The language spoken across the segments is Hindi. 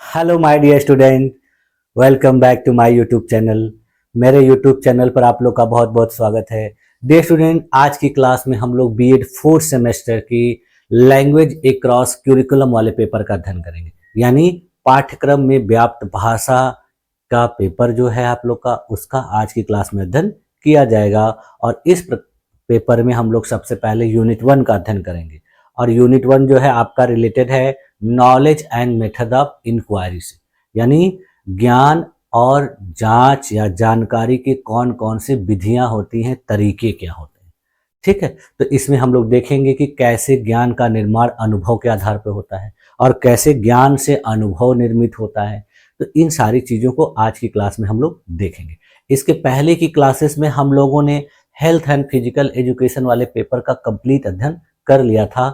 Hello my dear student, welcome back to my YouTube channel. मेरे यूट्यूब चैनल पर आप लोग का बहुत बहुत स्वागत है। डियर स्टूडेंट, आज की क्लास में हम लोग बीएड फोर्थ सेमेस्टर की लैंग्वेज एक्रॉस क्यूरिकुलम वाले पेपर का अध्ययन करेंगे। यानी पाठ्यक्रम में व्याप्त भाषा का पेपर जो है आप लोग का, उसका आज की क्लास में अध्ययन किया जाएगा। और इस पेपर में हम लोग सबसे पहले यूनिट 1 का अध्ययन करेंगे। और यूनिट 1 जो है आपका रिलेटेड है knowledge and method of inquiry से, यानी ज्ञान और जांच या जानकारी के कौन कौन से विधियां होती हैं, तरीके क्या होते हैं। ठीक है, तो इसमें हम लोग देखेंगे कि कैसे ज्ञान का निर्माण अनुभव के आधार पर होता है और कैसे ज्ञान से अनुभव निर्मित होता है। तो इन सारी चीज़ों को आज की क्लास में हम लोग देखेंगे। इसके पहले की क्लासेस में हम लोगों ने हेल्थ एंड फिजिकल एजुकेशन वाले पेपर का कंप्लीट अध्ययन कर लिया था।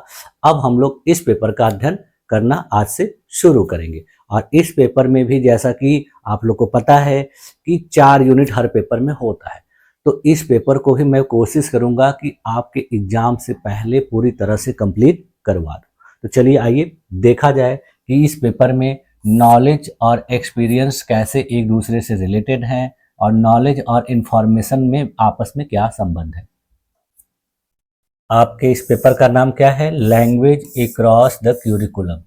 अब हम लोग इस पेपर का अध्ययन करना आज से शुरू करेंगे। और इस पेपर में भी जैसा कि आप लोग को पता है कि 4 यूनिट हर पेपर में होता है, तो इस पेपर को भी मैं कोशिश करूंगा कि आपके एग्जाम से पहले पूरी तरह से कंप्लीट करवा दूं। तो चलिए आइए देखा जाए कि इस पेपर में नॉलेज और एक्सपीरियंस कैसे एक दूसरे से रिलेटेड हैं और नॉलेज और इंफॉर्मेशन में आपस में क्या संबंध है। आपके इस पेपर का नाम क्या है? लैंग्वेज एक्रॉस द क्यूरिकुलम,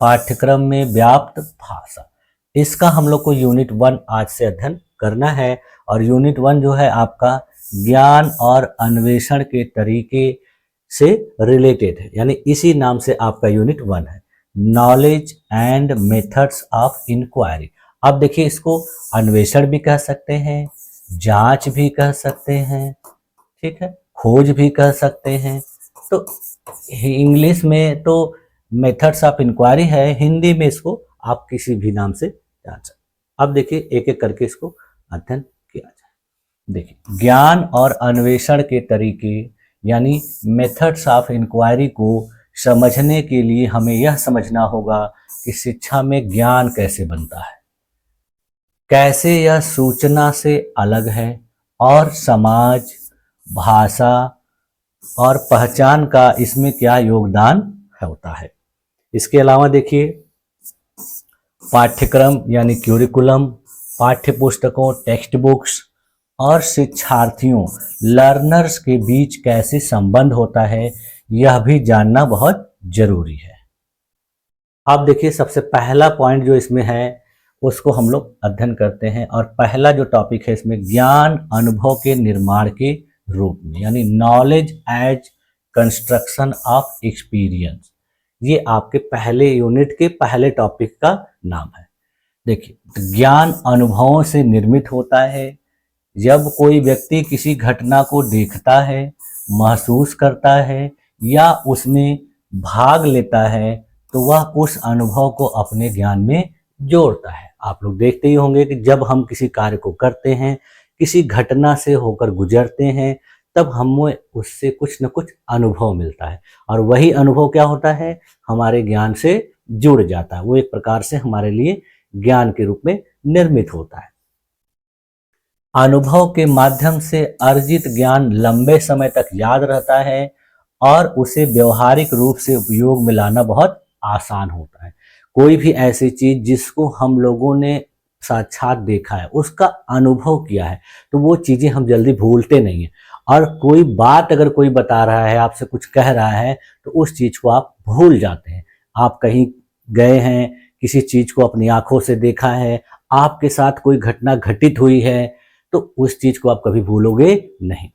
पाठ्यक्रम में व्याप्त भाषा। इसका हम लोग को यूनिट 1 आज से अध्ययन करना है। और यूनिट 1 जो है आपका ज्ञान और अन्वेषण के तरीके से रिलेटेड है, यानी इसी नाम से आपका यूनिट 1 है, knowledge and methods of inquiry. अब देखिए, इसको अन्वेषण भी कह सकते हैं, जांच भी कह सकते हैं, ठीक है, खोज भी कह सकते हैं। तो इंग्लिश में तो मेथड्स ऑफ इंक्वायरी है, हिंदी में इसको आप किसी भी नाम से जान सकते। अब देखिए एक एक करके इसको अध्ययन किया जाए। देखिए, ज्ञान और अन्वेषण के तरीके यानी मेथड्स ऑफ इंक्वायरी को समझने के लिए हमें यह समझना होगा कि शिक्षा में ज्ञान कैसे बनता है, कैसे यह सूचना से अलग है और समाज, भाषा और पहचान का इसमें क्या योगदान होता है। इसके अलावा देखिए, पाठ्यक्रम यानी क्यूरिकुलम, पाठ्य पुस्तकों, टेक्स्ट बुक्स और शिक्षार्थियों, लर्नर्स के बीच कैसे संबंध होता है, यह भी जानना बहुत जरूरी है। अब देखिए, सबसे पहला पॉइंट जो इसमें है उसको हम लोग अध्ययन करते हैं। और पहला जो टॉपिक है इसमें, ज्ञान अनुभव के निर्माण के रूप में, यानी knowledge as construction of experience. ये आपके पहले यूनिट के पहले टॉपिक का नाम है। देखिए, ज्ञान अनुभवों से निर्मित होता है। जब कोई व्यक्ति किसी घटना को देखता है, महसूस करता है या उसमें भाग लेता है, तो वह उस अनुभव को अपने ज्ञान में जोड़ता है। आप लोग देखते ही होंगे कि जब हम किसी कार्य को करते हैं, किसी घटना से होकर गुजरते हैं, तब हमें उससे कुछ न कुछ अनुभव मिलता है और वही अनुभव क्या होता है, हमारे ज्ञान से जुड़ जाता है। वो एक प्रकार से हमारे लिए ज्ञान के रूप में निर्मित होता है। अनुभव के माध्यम से अर्जित ज्ञान लंबे समय तक याद रहता है और उसे व्यवहारिक रूप से उपयोग में लाना बहुत आसान होता है। कोई भी ऐसी चीज जिसको हम लोगों ने साक्षात देखा है, उसका अनुभव किया है, तो वो चीजें हम जल्दी भूलते नहीं हैं। और कोई बात अगर कोई बता रहा है, आपसे कुछ कह रहा है, तो उस चीज को आप भूल जाते हैं। आप कहीं गए हैं, किसी चीज को अपनी आंखों से देखा है, आपके साथ कोई घटना घटित हुई है, तो उस चीज को आप कभी भूलोगे नहीं।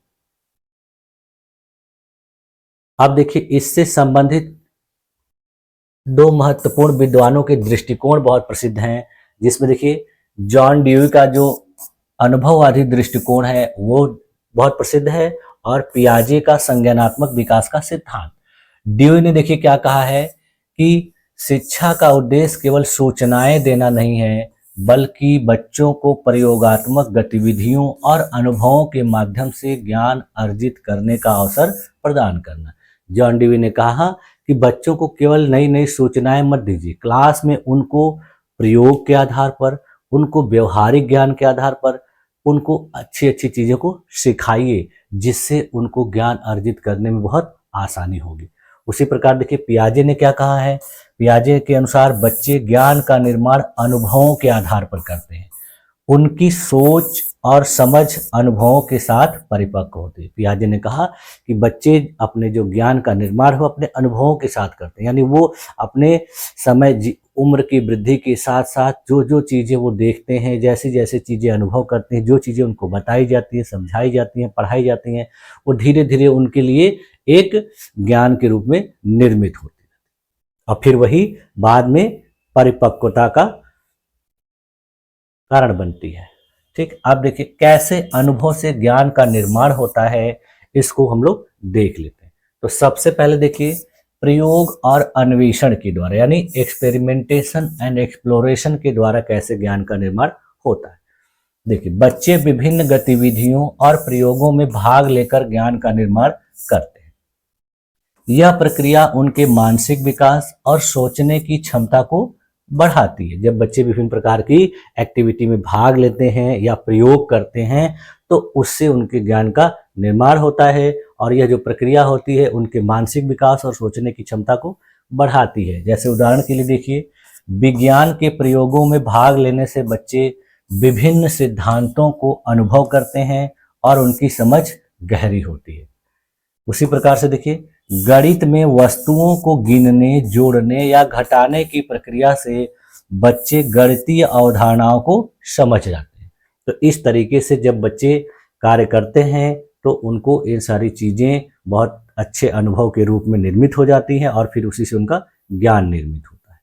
अब देखिए, इससे संबंधित 2 महत्वपूर्ण विद्वानों के दृष्टिकोण बहुत प्रसिद्ध हैं, जिसमें देखिए जॉन ड्यूई का जो अनुभववादी दृष्टिकोण है वो बहुत प्रसिद्ध है, और पियाजे का संज्ञानात्मक विकास का सिद्धांत। ड्यूई ने देखिए क्या कहा है कि शिक्षा का उद्देश्य केवल सूचनाएं देना नहीं है, बल्कि बच्चों को प्रयोगात्मक गतिविधियों और अनुभवों के माध्यम से ज्ञान अर्जित करने का अवसर प्रदान करना। जॉन ड्यूई ने कहा कि बच्चों को केवल नई नई सूचनाएं मत दीजिए, क्लास में उनको प्रयोग के आधार पर, उनको व्यवहारिक ज्ञान के आधार पर, उनको अच्छी अच्छी चीज़ों को सिखाइए, जिससे उनको ज्ञान अर्जित करने में बहुत आसानी होगी। उसी प्रकार देखिए, पियाजे ने क्या कहा है? पियाजे के अनुसार बच्चे ज्ञान का निर्माण अनुभवों के आधार पर करते हैं। उनकी सोच और समझ अनुभवों के साथ परिपक्व होती है। पियाजे ने कहा कि बच्चे अपने जो ज्ञान का निर्माण हो अपने अनुभवों के साथ करते हैं, यानी वो अपने समय उम्र की वृद्धि के साथ साथ जो जो चीज़ें वो देखते हैं, जैसे जैसे चीज़ें अनुभव करते हैं, जो चीज़ें उनको बताई जाती हैं, समझाई जाती हैं, पढ़ाई जाती हैं, वो धीरे धीरे उनके लिए एक ज्ञान के रूप में निर्मित होती है और फिर वही बाद में परिपक्वता का कारण बनती है। ठीक, अब देखिए कैसे अनुभव से ज्ञान का निर्माण होता है, इसको हम लोग देख लेते हैं। तो सबसे पहले देखिए प्रयोग और अन्वेषण के द्वारा, यानी एक्सपेरिमेंटेशन एंड एक्सप्लोरेशन के द्वारा कैसे ज्ञान का निर्माण होता है। देखिए बच्चे विभिन्न गतिविधियों और प्रयोगों में भाग लेकर ज्ञान का निर्माण करते हैं। यह प्रक्रिया उनके मानसिक विकास और सोचने की क्षमता को बढ़ाती है। जब बच्चे विभिन्न प्रकार की एक्टिविटी में भाग लेते हैं या प्रयोग करते हैं तो उससे उनके ज्ञान का निर्माण होता है और यह जो प्रक्रिया होती है उनके मानसिक विकास और सोचने की क्षमता को बढ़ाती है। जैसे उदाहरण के लिए देखिए, विज्ञान के प्रयोगों में भाग लेने से बच्चे विभिन्न सिद्धांतों को अनुभव करते हैं और उनकी समझ गहरी होती है। उसी प्रकार से देखिए गणित में वस्तुओं को गिनने, जोड़ने या घटाने की प्रक्रिया से बच्चे गणितीय अवधारणाओं को समझ जाते हैं। तो इस तरीके से जब बच्चे कार्य करते हैं तो उनको ये सारी चीजें बहुत अच्छे अनुभव के रूप में निर्मित हो जाती हैं और फिर उसी से उनका ज्ञान निर्मित होता है।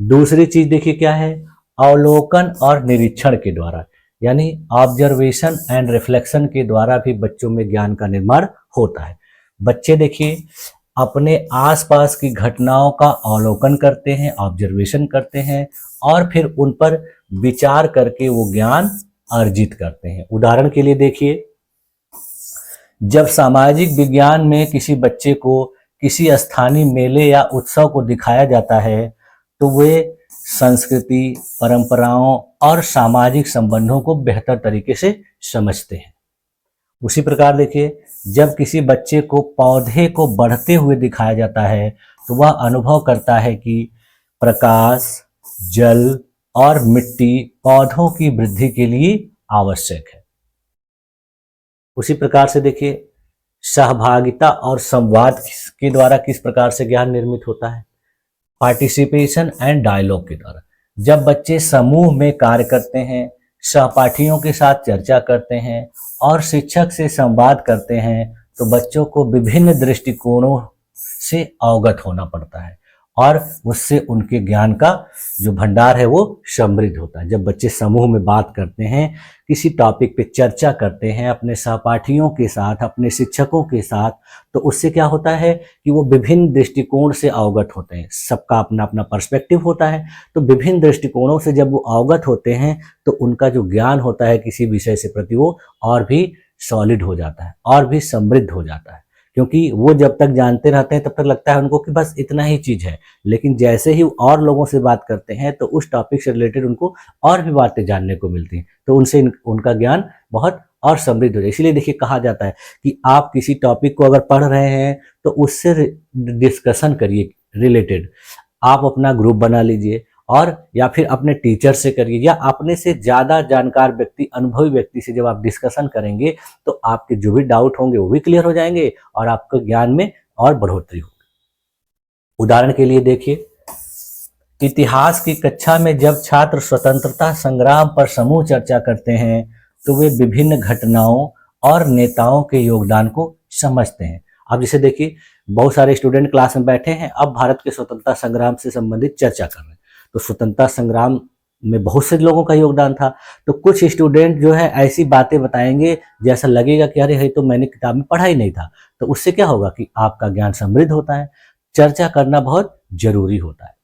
दूसरी चीज देखिए क्या है, अवलोकन और निरीक्षण के द्वारा, यानी ऑब्जर्वेशन एंड रिफ्लेक्शन के द्वारा भी बच्चों में ज्ञान का निर्माण होता है। बच्चे देखिए अपने आसपास की घटनाओं का अवलोकन करते हैं, ऑब्जर्वेशन करते हैं और फिर उन पर विचार करके वो ज्ञान अर्जित करते हैं। उदाहरण के लिए देखिए, जब सामाजिक विज्ञान में किसी बच्चे को किसी स्थानीय मेले या उत्सव को दिखाया जाता है तो वे संस्कृति, परंपराओं और सामाजिक संबंधों को बेहतर तरीके से समझते हैं। उसी प्रकार देखिए, जब किसी बच्चे को पौधे को बढ़ते हुए दिखाया जाता है तो वह अनुभव करता है कि प्रकाश, जल और मिट्टी पौधों की वृद्धि के लिए आवश्यक है। उसी प्रकार से देखिए सहभागिता और संवाद के द्वारा किस प्रकार से ज्ञान निर्मित होता है, पार्टिसिपेशन एंड डायलॉग के द्वारा। जब बच्चे समूह में कार्य करते हैं, सहपाठियों के साथ चर्चा करते हैं और शिक्षक से संवाद करते हैं तो बच्चों को विभिन्न दृष्टिकोणों से अवगत होना पड़ता है और उससे उनके ज्ञान का जो भंडार है वो समृद्ध होता है। जब बच्चे समूह में बात करते हैं, किसी टॉपिक पे चर्चा करते हैं अपने सहपाठियों के साथ, अपने शिक्षकों के साथ, तो उससे क्या होता है कि वो विभिन्न दृष्टिकोण से अवगत होते हैं। सबका अपना अपना पर्सपेक्टिव होता है, तो विभिन्न दृष्टिकोणों से जब वो अवगत होते हैं तो उनका जो ज्ञान होता है किसी विषय से प्रति वो और भी सॉलिड हो जाता है और भी समृद्ध हो जाता है। क्योंकि वो जब तक जानते रहते हैं तब तक लगता है उनको कि बस इतना ही चीज है, लेकिन जैसे ही और लोगों से बात करते हैं तो उस टॉपिक से रिलेटेड उनको और भी बातें जानने को मिलती हैं, तो उनसे उनका ज्ञान बहुत और समृद्ध हो जाए। इसलिए देखिए कहा जाता है कि आप किसी टॉपिक को अगर पढ़ रहे हैं तो उससे डिस्कशन करिए रिलेटेड। आप अपना ग्रुप बना लीजिए और या फिर अपने टीचर से करिए या अपने से ज़्यादा जानकार व्यक्ति, अनुभवी व्यक्ति से जब आप डिस्कशन करेंगे तो आपके जो भी डाउट होंगे वो भी क्लियर हो जाएंगे और आपके ज्ञान में और बढ़ोतरी होगी। उदाहरण के लिए देखिए, इतिहास की कक्षा में जब छात्र स्वतंत्रता संग्राम पर समूह चर्चा करते हैं तो वे विभिन्न घटनाओं और नेताओं के योगदान को समझते हैं। अब जैसे देखिए बहुत सारे स्टूडेंट क्लास में बैठे हैं, अब भारत के स्वतंत्रता संग्राम से संबंधित चर्चा कर रहे हैं, तो स्वतंत्रता संग्राम में बहुत से लोगों का योगदान था, तो कुछ स्टूडेंट जो है ऐसी बातें बताएंगे जैसा लगेगा कि अरे ये तो मैंने किताब में पढ़ा ही नहीं था। तो उससे क्या होगा कि आपका ज्ञान समृद्ध होता है। चर्चा करना बहुत जरूरी होता है।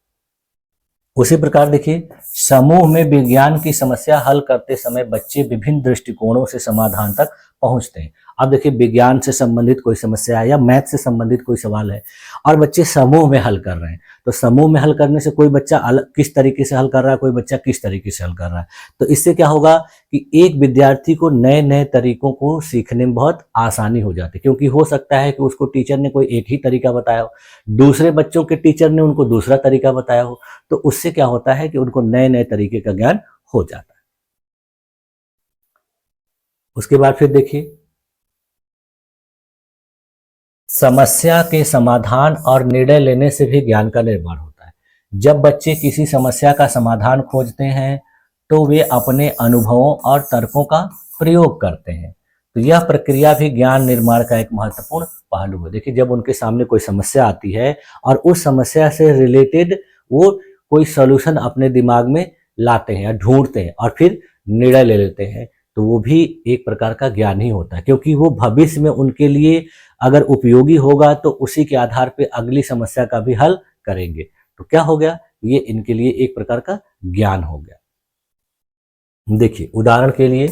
उसी प्रकार देखिए, समूह में विज्ञान की समस्या हल करते समय बच्चे विभिन्न दृष्टिकोणों से समाधान तक पहुंचते हैं। अब देखिए विज्ञान से संबंधित कोई समस्या है या मैथ से संबंधित कोई सवाल है और बच्चे समूह में हल कर रहे हैं, तो समूह में हल करने से कोई बच्चा अलग किस तरीके से हल कर रहा है, कोई बच्चा किस तरीके से हल कर रहा है, तो इससे क्या होगा कि एक विद्यार्थी को नए नए तरीकों को सीखने में बहुत आसानी हो जाती है, क्योंकि हो सकता है कि उसको टीचर ने कोई एक ही तरीका बताया हो, दूसरे बच्चों के टीचर ने उनको दूसरा तरीका बताया हो, तो उससे क्या होता है कि उनको नए नए तरीके का ज्ञान हो जाता है। उसके बाद फिर देखिए, समस्या के समाधान और निर्णय लेने से भी ज्ञान का निर्माण होता है। जब बच्चे किसी समस्या का समाधान खोजते हैं तो वे अपने अनुभवों और तर्कों का प्रयोग करते हैं, तो यह प्रक्रिया भी ज्ञान निर्माण का एक महत्वपूर्ण पहलू है। देखिए जब उनके सामने कोई समस्या आती है और उस समस्या से रिलेटेड वो कोई सॉल्यूशन अपने दिमाग में लाते हैं या ढूंढते हैं और फिर निर्णय ले लेते हैं, तो वो भी एक प्रकार का ज्ञान ही होता है, क्योंकि वो भविष्य में उनके लिए अगर उपयोगी होगा तो उसी के आधार पे अगली समस्या का भी हल करेंगे। तो क्या हो गया, ये इनके लिए एक प्रकार का ज्ञान हो गया। देखिए उदाहरण के लिए,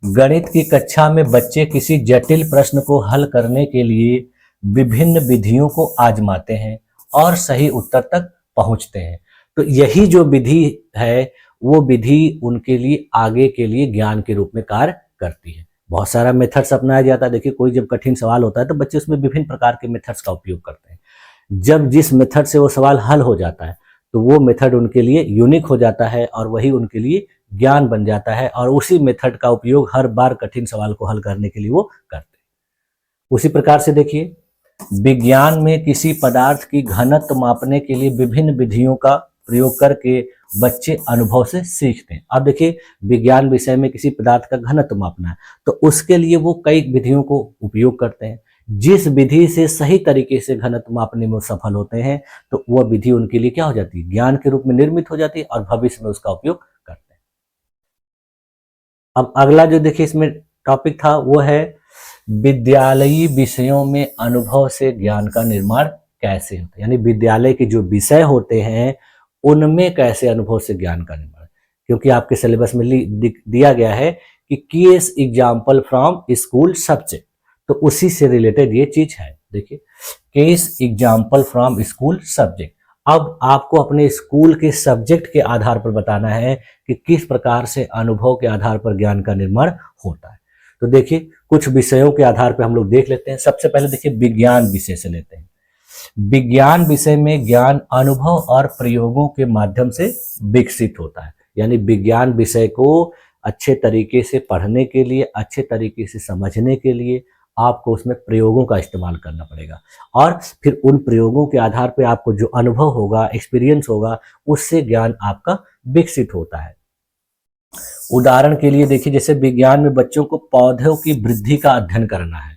गणित की कक्षा में बच्चे किसी जटिल प्रश्न को हल करने के लिए विभिन्न विधियों को आजमाते हैं और सही उत्तर तक पहुंचते हैं। तो यही जो विधि है वो विधि उनके लिए आगे के लिए ज्ञान के रूप में कार्य करती है। बहुत सारा मेथड्स अपनाया जाता है। देखिए कोई जब कठिन सवाल होता है तो बच्चे उसमें विभिन्न प्रकार के मेथड्स का उपयोग करते हैं। जब जिस मेथड से वो सवाल हल हो जाता है तो वो मेथड उनके लिए यूनिक हो जाता है और वही उनके लिए ज्ञान बन जाता है, और उसी मेथड का उपयोग हर बार कठिन सवाल को हल करने के लिए वो करते हैं। उसी प्रकार से देखिए, विज्ञान में किसी पदार्थ की घनत्व मापने के लिए विभिन्न विधियों का प्रयोग करके बच्चे अनुभव से सीखते हैं। अब देखिए विज्ञान विषय में किसी पदार्थ का घनत्व मापना है तो उसके लिए वो कई विधियों को उपयोग करते हैं। जिस विधि से सही तरीके से घनत्व मापने में सफल होते हैं तो वह विधि उनके लिए क्या हो जाती है, ज्ञान के रूप में निर्मित हो जाती है और भविष्य में उसका उपयोग करते हैं। अब अगला जो देखिए इसमें टॉपिक था वो है विद्यालयी विषयों में अनुभव से ज्ञान का निर्माण कैसे होता है, यानी विद्यालय के जो विषय होते हैं उनमें कैसे अनुभव से ज्ञान का निर्माण, क्योंकि आपके सिलेबस में दिया गया है कि case example from school subject, तो उसी से रिलेटेड ये चीज है। देखिए case example from school subject, अब आपको अपने स्कूल के सब्जेक्ट के आधार पर बताना है कि किस प्रकार से अनुभव के आधार पर ज्ञान का निर्माण होता है। तो देखिए कुछ विषयों के आधार पर हम लोग देख लेते हैं। सबसे पहले देखिए विज्ञान विषय से लेते हैं। विज्ञान विषय में ज्ञान अनुभव और प्रयोगों के माध्यम से विकसित होता है, यानी विज्ञान विषय को अच्छे तरीके से पढ़ने के लिए, अच्छे तरीके से समझने के लिए आपको उसमें प्रयोगों का इस्तेमाल करना पड़ेगा, और फिर उन प्रयोगों के आधार पर आपको जो अनुभव होगा, एक्सपीरियंस होगा, उससे ज्ञान आपका विकसित होता है। उदाहरण के लिए देखिए, जैसे विज्ञान में बच्चों को पौधों की वृद्धि का अध्ययन करना है,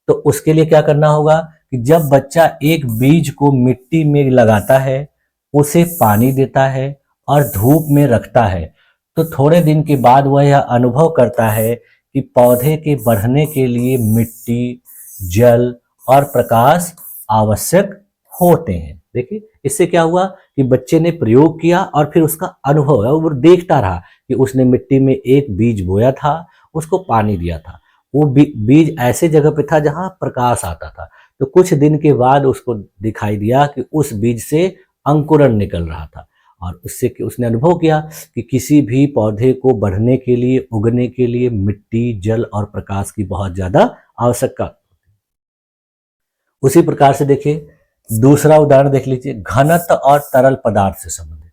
तो उसके लिए क्या करना होगा कि जब बच्चा एक बीज को मिट्टी में लगाता है, उसे पानी देता है और धूप में रखता है, तो थोड़े दिन के बाद वह यह अनुभव करता है कि पौधे के बढ़ने के लिए मिट्टी, जल और प्रकाश आवश्यक होते हैं। देखिए इससे क्या हुआ कि बच्चे ने प्रयोग किया और फिर उसका अनुभव है, वो देखता रहा कि उसने मिट्टी में एक बीज बोया था, उसको पानी दिया था, वो बीज ऐसे जगह पे था जहां प्रकाश आता था, तो कुछ दिन के बाद उसको दिखाई दिया कि उस बीज से अंकुरण निकल रहा था, और उससे उसने अनुभव किया कि किसी भी पौधे को बढ़ने के लिए, उगने के लिए मिट्टी, जल और प्रकाश की बहुत ज्यादा आवश्यकता। उसी प्रकार से देखिए दूसरा उदाहरण देख लीजिए, घनत्व और तरल पदार्थ से संबंधित।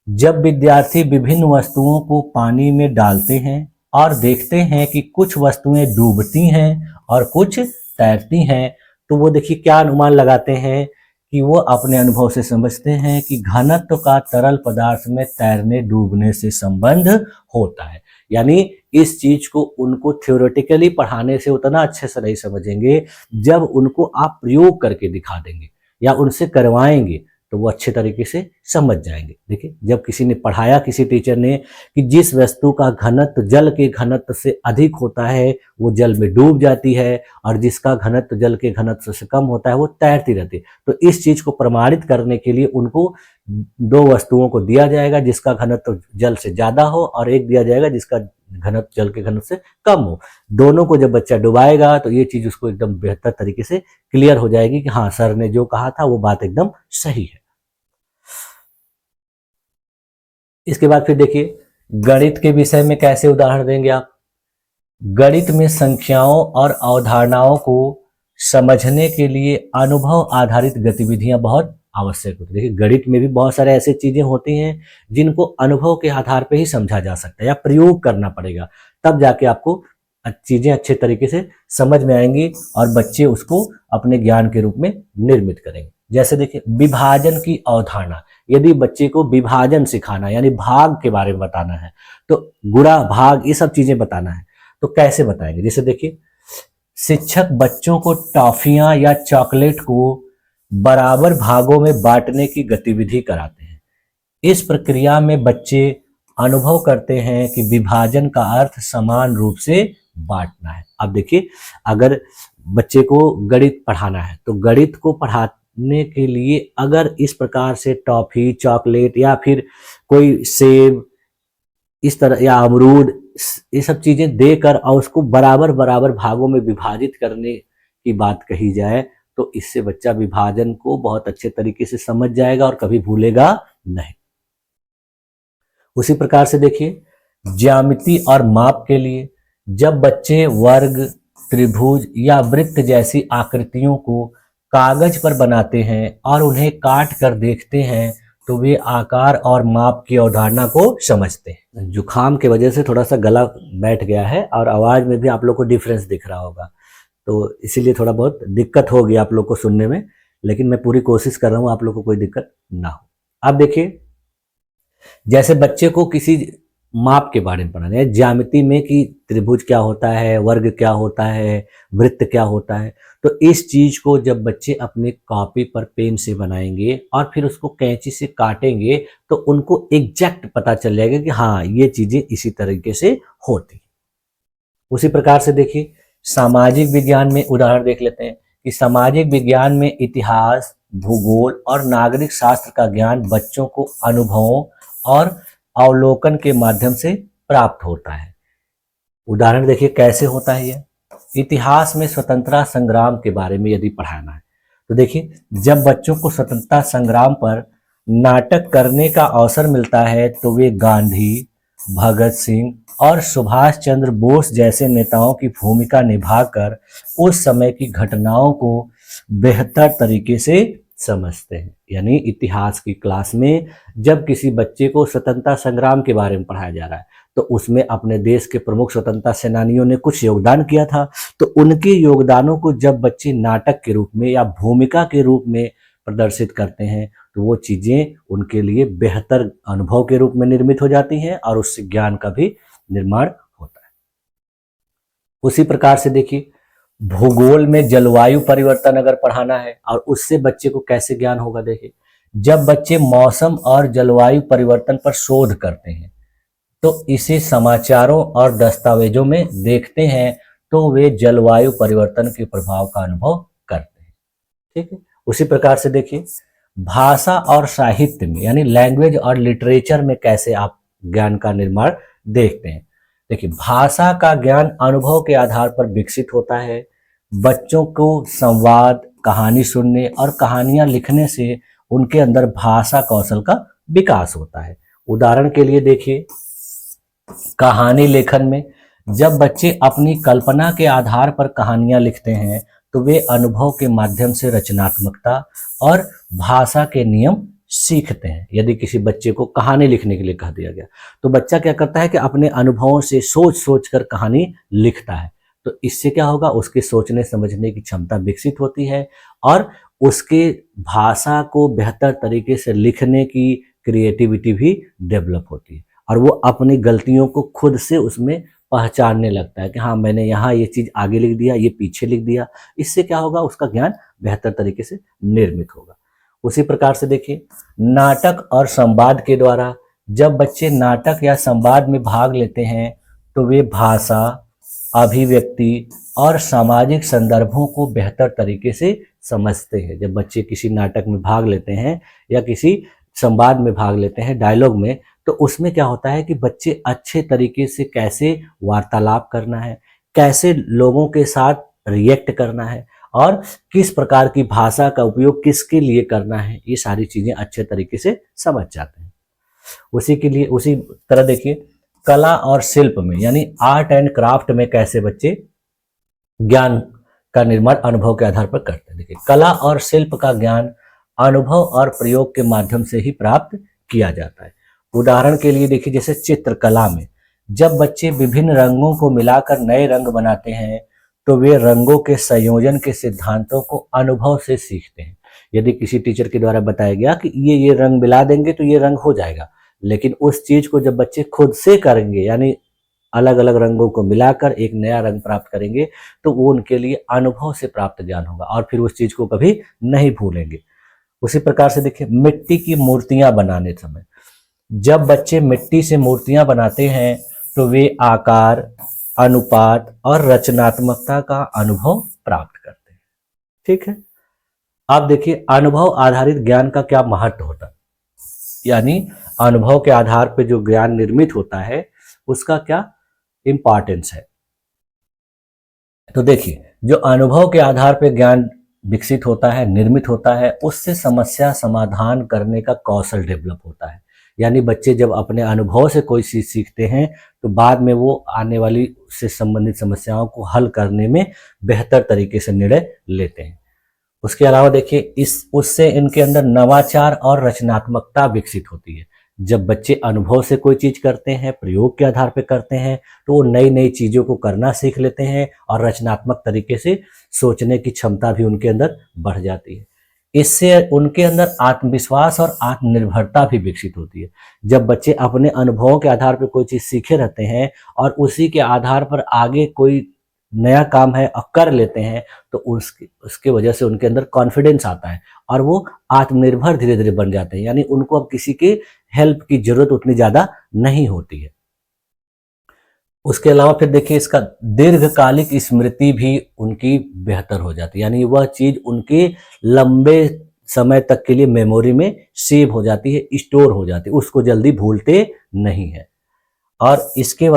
जब विद्यार्थी विभिन्न वस्तुओं को पानी में डालते हैं और देखते हैं कि कुछ वस्तुएं डूबती हैं और कुछ तैरती हैं, तो वो देखिए क्या अनुमान लगाते हैं कि वो अपने अनुभव से समझते हैं कि घनत्व का तरल पदार्थ में तैरने डूबने से संबंध होता है। यानी इस चीज को उनको थ्योरेटिकली पढ़ाने से उतना अच्छे से नहीं समझेंगे, जब उनको आप प्रयोग करके दिखा देंगे या उनसे करवाएंगे तो वो अच्छे तरीके से समझ जाएंगे। देखिए जब किसी ने पढ़ाया, किसी टीचर ने, कि जिस वस्तु का घनत्व जल के घनत्व से अधिक होता है वो जल में डूब जाती है, और जिसका घनत्व जल के घनत्व से कम होता है वो तैरती रहती है, तो इस चीज को प्रमाणित करने के लिए उनको दो वस्तुओं को दिया जाएगा जिसका घनत्व जल से ज्यादा हो, और एक दिया जाएगा जिसका घनत्व, जल के घनत्व से कम हो। दोनों को जब बच्चा डुबाएगा तो ये चीज उसको एकदम बेहतर तरीके से क्लियर हो जाएगी कि हाँ, सर ने जो कहा था वो बात एकदम सही है। इसके बाद फिर देखिए, गणित के विषय में कैसे उदाहरण देंगे आप। गणित में संख्याओं और अवधारणाओं को समझने के लिए अनुभव आधारित गतिविधियां बहुत आवश्यक होती है। देखिए, गणित में भी बहुत सारे ऐसे चीजें होती हैं जिनको अनुभव के आधार पर ही समझा जा सकता है या प्रयोग करना पड़ेगा, तब जाके आपको चीजें अच्छे तरीके से समझ में आएंगी और बच्चे उसको अपने ज्ञान के रूप में निर्मित करेंगे। जैसे देखिए, विभाजन की अवधारणा, यदि बच्चे को विभाजन सिखाना यानी भाग के बारे में बताना है, तो गुणा भाग ये सब चीजें बताना है, तो कैसे बताएंगे। जैसे देखिए, शिक्षक बच्चों को टॉफियां या चॉकलेट को बराबर भागों में बांटने की गतिविधि कराते हैं। इस प्रक्रिया में बच्चे अनुभव करते हैं कि विभाजन का अर्थ समान रूप से बांटना है। अब देखिए, अगर बच्चे को गणित पढ़ाना है तो गणित को पढ़ाने के लिए अगर इस प्रकार से टॉफी, चॉकलेट या फिर कोई सेब इस तरह या अमरूद, ये सब चीजें देकर और उसको बराबर बराबर भागों में विभाजित करने की बात कही जाए, तो इससे बच्चा विभाजन को बहुत अच्छे तरीके से समझ जाएगा और कभी भूलेगा नहीं। उसी प्रकार से देखिए, ज्यामिति और माप के लिए जब बच्चे वर्ग, त्रिभुज या वृत्त जैसी आकृतियों को कागज पर बनाते हैं और उन्हें काट कर देखते हैं तो वे आकार और माप की अवधारणा को समझते हैं। जुकाम की वजह से थोड़ा सा गला बैठ गया है और आवाज में भी आप लोग को डिफरेंस दिख रहा होगा, तो इसीलिए थोड़ा बहुत दिक्कत होगी आप लोग को सुनने में, लेकिन मैं पूरी कोशिश कर रहा हूँ आप लोग को कोई दिक्कत ना हो। अब देखिए, जैसे बच्चे को किसी माप के बारे में पढ़ाना है, ज्यामिति में कि त्रिभुज क्या होता है, वर्ग क्या होता है, वृत्त क्या होता है, तो इस चीज को जब बच्चे अपने कॉपी पर पेन से बनाएंगे और फिर उसको कैंची से काटेंगे तो उनको एग्जैक्ट पता चल जाएगा कि हाँ, ये चीजें इसी तरीके से होती। उसी प्रकार से देखिए, सामाजिक विज्ञान में उदाहरण देख लेते हैं कि सामाजिक विज्ञान में इतिहास, भूगोल और नागरिक शास्त्र का ज्ञान बच्चों को अनुभवों और अवलोकन के माध्यम से प्राप्त होता है। उदाहरण देखिए कैसे होता है ये। इतिहास में स्वतंत्रता संग्राम के बारे में यदि पढ़ाना है तो देखिए, जब बच्चों को स्वतंत्रता संग्राम पर नाटक करने का अवसर मिलता है तो वे गांधी, भगत सिंह और सुभाष चंद्र बोस जैसे नेताओं की भूमिका निभाकर उस समय की घटनाओं को बेहतर तरीके से समझते हैं। यानी इतिहास की क्लास में जब किसी बच्चे को स्वतंत्रता संग्राम के बारे में पढ़ाया जा रहा है तो उसमें अपने देश के प्रमुख स्वतंत्रता सेनानियों ने कुछ योगदान किया था, तो उनके योगदानों को जब बच्चे नाटक के रूप में या भूमिका के रूप में प्रदर्शित करते हैं तो वो चीजें उनके लिए बेहतर अनुभव के रूप में निर्मित हो जाती हैं और उससे ज्ञान का भी निर्माण होता है। उसी प्रकार से देखिए, भूगोल में जलवायु परिवर्तन अगर पढ़ाना है और उससे बच्चे को कैसे ज्ञान होगा। देखिए, जब बच्चे मौसम और जलवायु परिवर्तन पर शोध करते हैं तो इसे समाचारों और दस्तावेजों में देखते हैं तो वे जलवायु परिवर्तन के प्रभाव का अनुभव करते हैं। ठीक है। उसी प्रकार से देखिए, भाषा और साहित्य में यानी लैंग्वेज और लिटरेचर में कैसे आप ज्ञान का निर्माण देखते हैं। देखिए, भाषा का ज्ञान अनुभव के आधार पर विकसित होता है। बच्चों को संवाद, कहानी सुनने और कहानियां लिखने से उनके अंदर भाषा कौशल का विकास होता है। उदाहरण के लिए देखिए, कहानी लेखन में जब बच्चे अपनी कल्पना के आधार पर कहानियां लिखते हैं तो वे अनुभव के माध्यम से रचनात्मकता और भाषा के नियम सीखते हैं। यदि किसी बच्चे को कहानी लिखने के लिए कह दिया गया तो बच्चा क्या करता है कि अपने अनुभवों से सोच सोच कर कहानी लिखता है, तो इससे क्या होगा, उसके सोचने समझने की क्षमता विकसित होती है और उसके भाषा को बेहतर तरीके से लिखने की क्रिएटिविटी भी डेवलप होती है और वो अपनी गलतियों को खुद से उसमें पहचानने लगता है कि हाँ, मैंने यहाँ ये चीज आगे लिख दिया, ये पीछे लिख दिया। इससे क्या होगा, उसका ज्ञान बेहतर तरीके से निर्मित होगा। उसी प्रकार से देखिए, नाटक और संवाद के द्वारा जब बच्चे नाटक या संवाद में भाग लेते हैं तो वे भाषा, अभिव्यक्ति और सामाजिक संदर्भों को बेहतर तरीके से समझते हैं। जब बच्चे किसी नाटक में भाग लेते हैं या किसी संवाद में भाग लेते हैं, डायलॉग में, तो उसमें क्या होता है कि बच्चे अच्छे तरीके से कैसे वार्तालाप करना है, कैसे लोगों के साथ रिएक्ट करना है और किस प्रकार की भाषा का उपयोग किसके लिए करना है, ये सारी चीजें अच्छे तरीके से समझ जाते हैं। उसी के लिए उसी तरह देखिए कला और शिल्प में यानी आर्ट एंड क्राफ्ट में कैसे बच्चे ज्ञान का निर्माण अनुभव के आधार पर करते हैं। देखिए कला और शिल्प का ज्ञान अनुभव और प्रयोग के माध्यम से ही प्राप्त किया जाता है। उदाहरण के लिए देखिए जैसे चित्रकला में जब बच्चे विभिन्न रंगों को मिलाकर नए रंग बनाते हैं तो वे रंगों के संयोजन के सिद्धांतों को अनुभव से सीखते हैं। यदि किसी टीचर के द्वारा बताया गया कि ये रंग मिला देंगे तो ये रंग हो जाएगा, लेकिन उस चीज को जब बच्चे खुद से करेंगे यानी अलग अलग रंगों को मिलाकर एक नया रंग प्राप्त करेंगे तो वो उनके लिए अनुभव से प्राप्त ज्ञान होगा और फिर उस चीज को कभी नहीं भूलेंगे। उसी प्रकार से देखिए मिट्टी की मूर्तियां बनाने समय जब बच्चे मिट्टी से मूर्तियां बनाते हैं तो वे आकार, अनुपात और रचनात्मकता का अनुभव प्राप्त करते हैं। ठीक है, अब देखिए अनुभव आधारित ज्ञान का क्या महत्व होता है, यानी अनुभव के आधार पर जो ज्ञान निर्मित होता है उसका क्या इंपॉर्टेंस है। तो देखिए जो अनुभव के आधार पर ज्ञान विकसित होता है, निर्मित होता है, उससे समस्या समाधान करने का कौशल डेवलप होता है। यानी बच्चे जब अपने अनुभव से कोई चीज सीखते हैं तो बाद में वो आने वाली से संबंधित समस्याओं को हल करने में बेहतर तरीके से निर्णय लेते हैं। उसके अलावा देखिए उससे इनके अंदर नवाचार और रचनात्मकता विकसित होती है। जब बच्चे अनुभव से कोई चीज करते हैं, प्रयोग के आधार पर करते हैं, तो वो नई नई चीजों को करना सीख लेते हैं और रचनात्मक तरीके से सोचने की क्षमता भी उनके अंदर बढ़ जाती है। इससे उनके अंदर आत्मविश्वास और आत्मनिर्भरता भी विकसित होती है। जब बच्चे अपने अनुभवों के आधार पर कोई चीज सीखे रहते हैं और उसी के आधार पर आगे कोई नया काम है और कर लेते हैं तो उसके वजह से उनके अंदर कॉन्फिडेंस आता है और वो आत्मनिर्भर धीरे धीरे बन जाते हैं। यानी उनको अब किसी के हेल्प की जरूरत उतनी ज्यादा नहीं होती है। उसके अलावा फिर देखिए इसका दीर्घकालिक स्मृति भी उनकी बेहतर हो जाती है, यानी वह चीज उनके लंबे समय तक के लिए मेमोरी में सेव हो जाती है, स्टोर हो जाती है, उसको जल्दी भूलते नहीं है। और इसके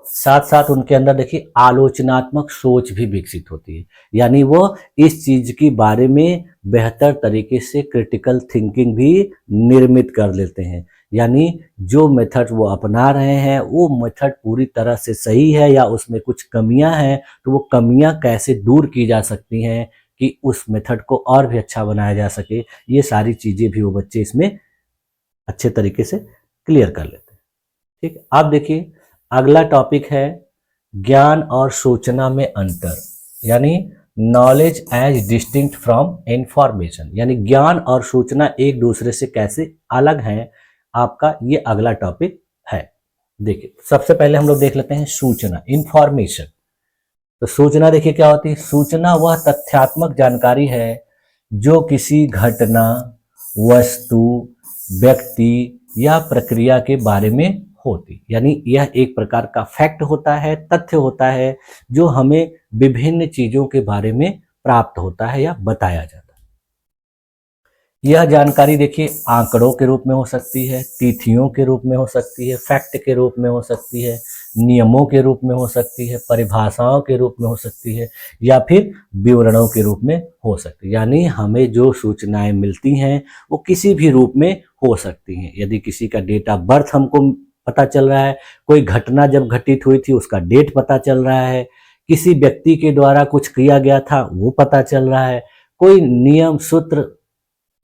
साथ साथ उनके अंदर देखिए आलोचनात्मक सोच भी विकसित होती है, यानी वो इस चीज के बारे में बेहतर तरीके से क्रिटिकल थिंकिंग भी निर्मित कर लेते हैं। यानी जो मेथड वो अपना रहे हैं वो मेथड पूरी तरह से सही है या उसमें कुछ कमियां हैं तो वो कमियां कैसे दूर की जा सकती हैं कि उस मेथड को और भी अच्छा बनाया जा सके, ये सारी चीजें भी वो बच्चे इसमें अच्छे तरीके से क्लियर कर लेते हैं। ठीक है, अब देखिए अगला टॉपिक है ज्ञान और सूचना में अंतर, यानी knowledge as distinct from information, यानी ज्ञान और सूचना एक दूसरे से कैसे अलग हैं, आपका ये अगला टॉपिक है। देखिए सबसे पहले हम लोग देख लेते हैं सूचना, इंफॉर्मेशन। तो सूचना देखिए क्या होती है, सूचना वह तथ्यात्मक जानकारी है जो किसी घटना, वस्तु, व्यक्ति या प्रक्रिया के बारे में होती, यानी यह एक प्रकार का फैक्ट होता है, तथ्य होता है जो हमें विभिन्न चीजों के बारे में प्राप्त होता है या बताया जाता है। यह जानकारी देखिए आंकड़ों के रूप में हो सकती है, तिथियों के रूप में हो सकती है, फैक्ट के रूप में हो सकती है, नियमों के रूप में हो सकती है, परिभाषाओं के रूप में हो सकती है या फिर विवरणों के रूप में हो सकती है। यानी हमें जो सूचनाएं मिलती हैं वो किसी भी रूप में हो सकती हैं। यदि किसी का डेट ऑफ बर्थ हमको पता चल रहा है, कोई घटना जब घटित हुई थी उसका डेट पता चल रहा है, किसी व्यक्ति के द्वारा कुछ किया गया था वो पता चल रहा है, कोई नियम सूत्र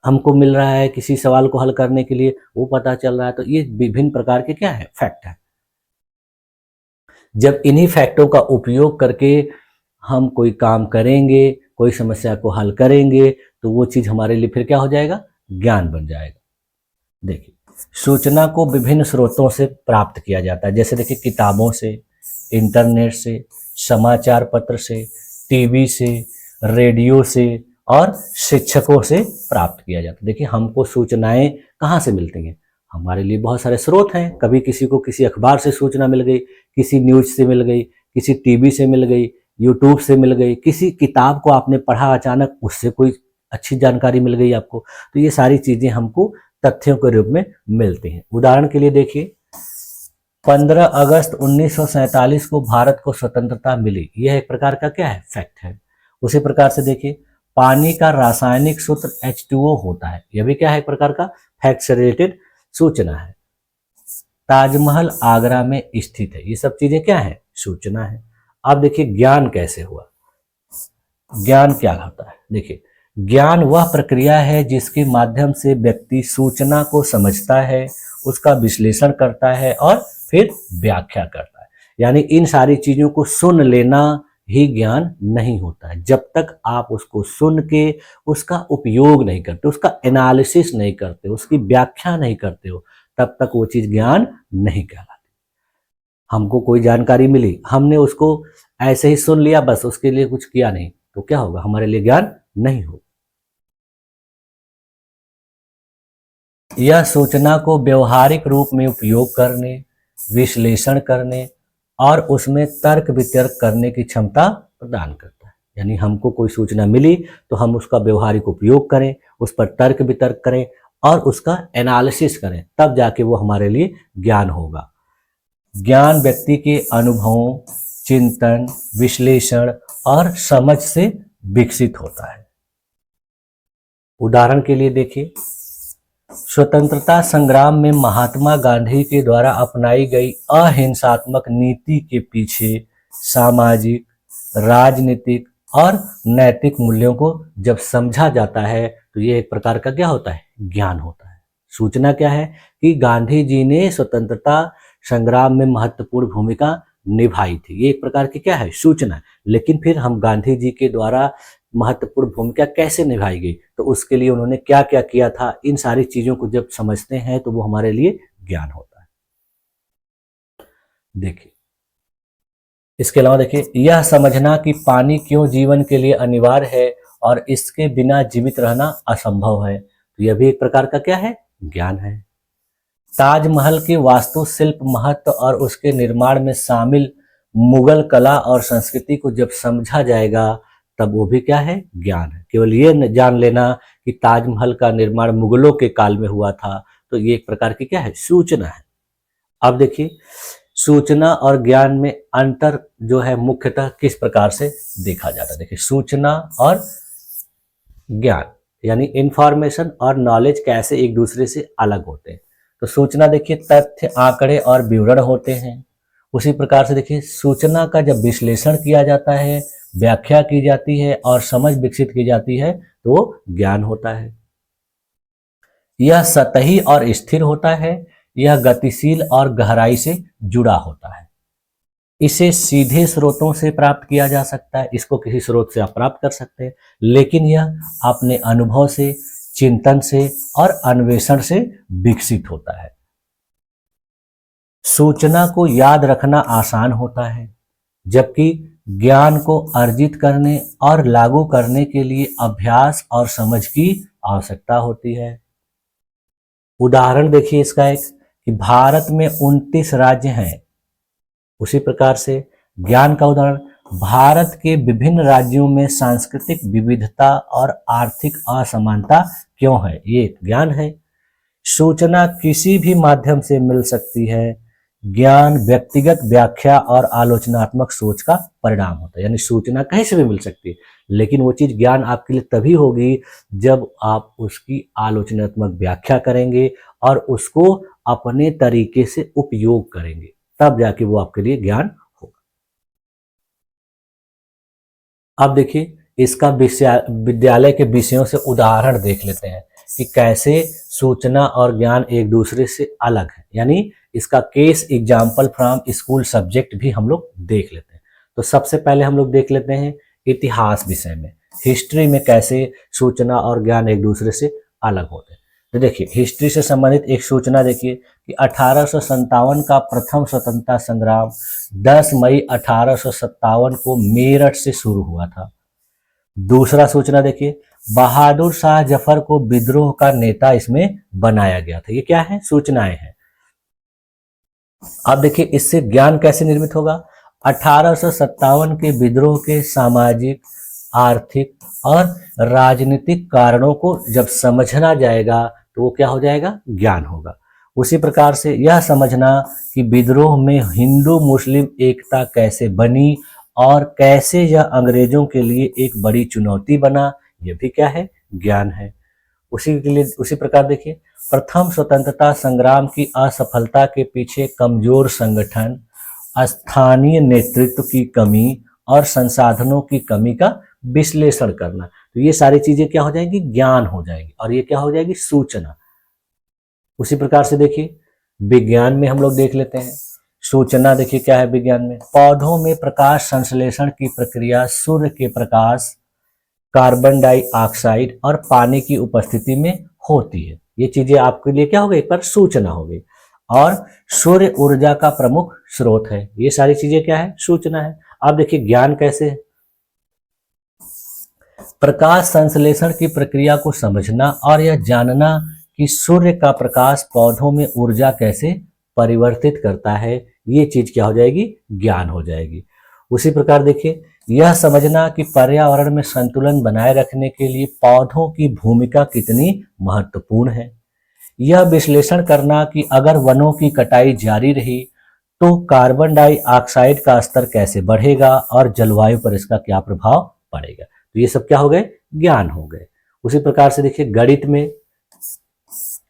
हमको मिल रहा है किसी सवाल को हल करने के लिए वो पता चल रहा है, तो ये विभिन्न प्रकार के क्या है, फैक्ट है। जब इन्हीं फैक्टों का उपयोग करके हम कोई काम करेंगे, कोई समस्या को हल करेंगे तो वो चीज हमारे लिए फिर क्या हो जाएगा, ज्ञान बन जाएगा। देखिए सूचना को विभिन्न स्रोतों से प्राप्त किया जाता है, जैसे देखिए किताबों से, इंटरनेट से, समाचार पत्र से, टीवी से, रेडियो से और शिक्षकों से प्राप्त किया जाता है। देखिए हमको सूचनाएं कहाँ से मिलती हैं, हमारे लिए बहुत सारे स्रोत हैं। कभी किसी को किसी अखबार से सूचना मिल गई, किसी न्यूज से मिल गई, किसी टीवी से मिल गई, यूट्यूब से मिल गई, किसी किताब को आपने पढ़ा अचानक उससे कोई अच्छी जानकारी मिल गई आपको। तो ये सारी चीजें हमको तथ्यों के रूप में मिलती हैं। उदाहरण के लिए देखिए, 15 अगस्त 1947 को भारत को स्वतंत्रता मिली, यह एक प्रकार का क्या है, फैक्ट है। उसी प्रकार से देखिए, पानी का रासायनिक सूत्र H2O होता है, यह भी क्या है, एक प्रकार का फैक्ट से रिलेटेड सूचना है। ताजमहल आगरा में स्थित है, ये सब चीजें क्या है, सूचना है। अब देखिए ज्ञान कैसे हुआ, ज्ञान क्या होता है। देखिए, ज्ञान वह प्रक्रिया है जिसके माध्यम से व्यक्ति सूचना को समझता है, उसका विश्लेषण करता है और फिर व्याख्या करता है। यानी इन सारी चीजों को सुन लेना ही ज्ञान नहीं होता है। जब तक आप उसको सुन के उसका उपयोग नहीं करते, उसका एनालिसिस नहीं करते, उसकी व्याख्या नहीं करते हो, तब तक वो चीज ज्ञान नहीं कहलाती। हमको कोई जानकारी मिली, हमने उसको ऐसे ही सुन लिया, बस उसके लिए कुछ किया नहीं, तो क्या होगा, हमारे लिए ज्ञान नहीं होगा। यह सूचना को व्यवहारिक रूप में उपयोग करने, विश्लेषण करने और उसमें तर्क वितर्क करने की क्षमता प्रदान करता है। यानी हमको कोई सूचना मिली तो हम उसका व्यवहारिक उपयोग करें, उस पर तर्क वितर्क करें और उसका एनालिसिस करें, तब जाके वो हमारे लिए ज्ञान होगा। ज्ञान व्यक्ति के अनुभवों, चिंतन, विश्लेषण और समझ से विकसित होता है। उदाहरण के लिए देखिए, स्वतंत्रता संग्राम में महात्मा गांधी के द्वारा अपनाई गई अहिंसात्मक नीति के पीछे सामाजिक, राजनीतिक और नैतिक मूल्यों को जब समझा जाता है तो ये एक प्रकार का क्या होता है, ज्ञान होता है। सूचना क्या है कि गांधी जी ने स्वतंत्रता संग्राम में महत्वपूर्ण भूमिका निभाई थी, ये एक प्रकार की क्या है, सूचना। लेकिन फिर हम गांधी जी के द्वारा महत्वपूर्ण भूमिका कैसे निभाई गई, तो उसके लिए उन्होंने क्या क्या किया था, इन सारी चीजों को जब समझते हैं तो वो हमारे लिए ज्ञान होता है। देखिए, इसके अलावा देखिए, यह समझना कि पानी क्यों जीवन के लिए अनिवार्य है और इसके बिना जीवित रहना असंभव है, तो यह भी एक प्रकार का क्या है, ज्ञान है। ताजमहल के वास्तुशिल्प महत्व और उसके निर्माण में शामिल मुगल कला और संस्कृति को जब समझा जाएगा तब वो भी क्या है, ज्ञान है। केवल ये जान लेना कि ताजमहल का निर्माण मुगलों के काल में हुआ था, तो ये एक प्रकार की क्या है, सूचना है। अब देखिए, सूचना और ज्ञान में अंतर जो है मुख्यतः किस प्रकार से देखा जाता है। देखिए, सूचना और ज्ञान यानी इंफॉर्मेशन और नॉलेज कैसे एक दूसरे से अलग होते हैं। तो सूचना देखिए, तथ्य, आंकड़े और विवरण होते हैं। उसी प्रकार से देखिए, सूचना का जब विश्लेषण किया जाता है, व्याख्या की जाती है और समझ विकसित की जाती है तो ज्ञान होता है। यह सतही और स्थिर होता है, यह गतिशील और गहराई से जुड़ा होता है। इसे सीधे स्रोतों से प्राप्त किया जा सकता है, इसको किसी स्रोत से आप प्राप्त कर सकते हैं, लेकिन यह अपने अनुभव से, चिंतन से और अन्वेषण से विकसित होता है। सूचना को याद रखना आसान होता है, जबकि ज्ञान को अर्जित करने और लागू करने के लिए अभ्यास और समझ की आवश्यकता होती है। उदाहरण देखिए इसका एक, कि भारत में 29 राज्य हैं। उसी प्रकार से ज्ञान का उदाहरण, भारत के विभिन्न राज्यों में सांस्कृतिक विविधता और आर्थिक असमानता क्यों है, ये ज्ञान है। सूचना किसी भी माध्यम से मिल सकती है, ज्ञान व्यक्तिगत व्याख्या और आलोचनात्मक सोच का परिणाम होता है। यानी सूचना कहीं से भी मिल सकती है, लेकिन वो चीज ज्ञान आपके लिए तभी होगी जब आप उसकी आलोचनात्मक व्याख्या करेंगे और उसको अपने तरीके से उपयोग करेंगे, तब जाके वो आपके लिए ज्ञान होगा। अब देखिए, इसका विद्यालय के विषयों से उदाहरण देख लेते हैं कि कैसे सूचना और ज्ञान एक दूसरे से अलग है। यानी इसका case example from school subject भी हम लोग देख लेते हैं। तो सबसे पहले हम लोग देख लेते हैं इतिहास विषय में, हिस्ट्री में कैसे सूचना और ज्ञान एक दूसरे से अलग होते हैं। तो देखिए, हिस्ट्री से संबंधित एक सूचना देखिए कि 1857 का प्रथम स्वतंत्रता संग्राम 10 मई 1857 को मेरठ से शुरू हुआ था। दूसरा सूचना देखिए, बहादुर शाह जफर को विद्रोह का नेता इसमें बनाया गया था। ये क्या है, सूचनाएं हैं। अब देखिए, इससे ज्ञान कैसे निर्मित होगा। 1857 के विद्रोह के सामाजिक, आर्थिक और राजनीतिक कारणों को जब समझना जाएगा तो वो क्या हो जाएगा, ज्ञान होगा। उसी प्रकार से यह समझना कि विद्रोह में हिंदू मुस्लिम एकता कैसे बनी और कैसे यह अंग्रेजों के लिए एक बड़ी चुनौती बना, यह भी क्या है, ज्ञान है। उसी के लिए उसी प्रकार देखिए, प्रथम स्वतंत्रता संग्राम की असफलता के पीछे कमजोर संगठन, स्थानीय नेतृत्व की कमी और संसाधनों की कमी का विश्लेषण करना, तो ये सारी चीजें क्या हो जाएंगी, ज्ञान हो जाएंगी, और ये क्या हो जाएगी, सूचना। उसी प्रकार से देखिए विज्ञान में हम लोग देख लेते हैं, सूचना देखिए क्या है विज्ञान में, पौधों में प्रकाश संश्लेषण की प्रक्रिया सूर्य के प्रकाश, कार्बन डाइऑक्साइड और पानी की उपस्थिति में होती है। ये चीजें आपके लिए क्या हो गई, पर सूचना हो गई। और सूर्य ऊर्जा का प्रमुख स्रोत है, ये सारी चीजें क्या है, सूचना है। अब देखिए ज्ञान कैसे है, प्रकाश संश्लेषण की प्रक्रिया को समझना और यह जानना कि सूर्य का प्रकाश पौधों में ऊर्जा कैसे परिवर्तित करता है, ये चीज क्या हो जाएगी, ज्ञान हो जाएगी। उसी प्रकार देखिए, यह समझना कि पर्यावरण में संतुलन बनाए रखने के लिए पौधों की भूमिका कितनी महत्वपूर्ण है। यह विश्लेषण करना कि अगर वनों की कटाई जारी रही तो कार्बन डाइऑक्साइड का स्तर कैसे बढ़ेगा और जलवायु पर इसका क्या प्रभाव पड़ेगा। तो ये सब क्या हो गए, ज्ञान हो गए। उसी प्रकार से देखिए गणित में,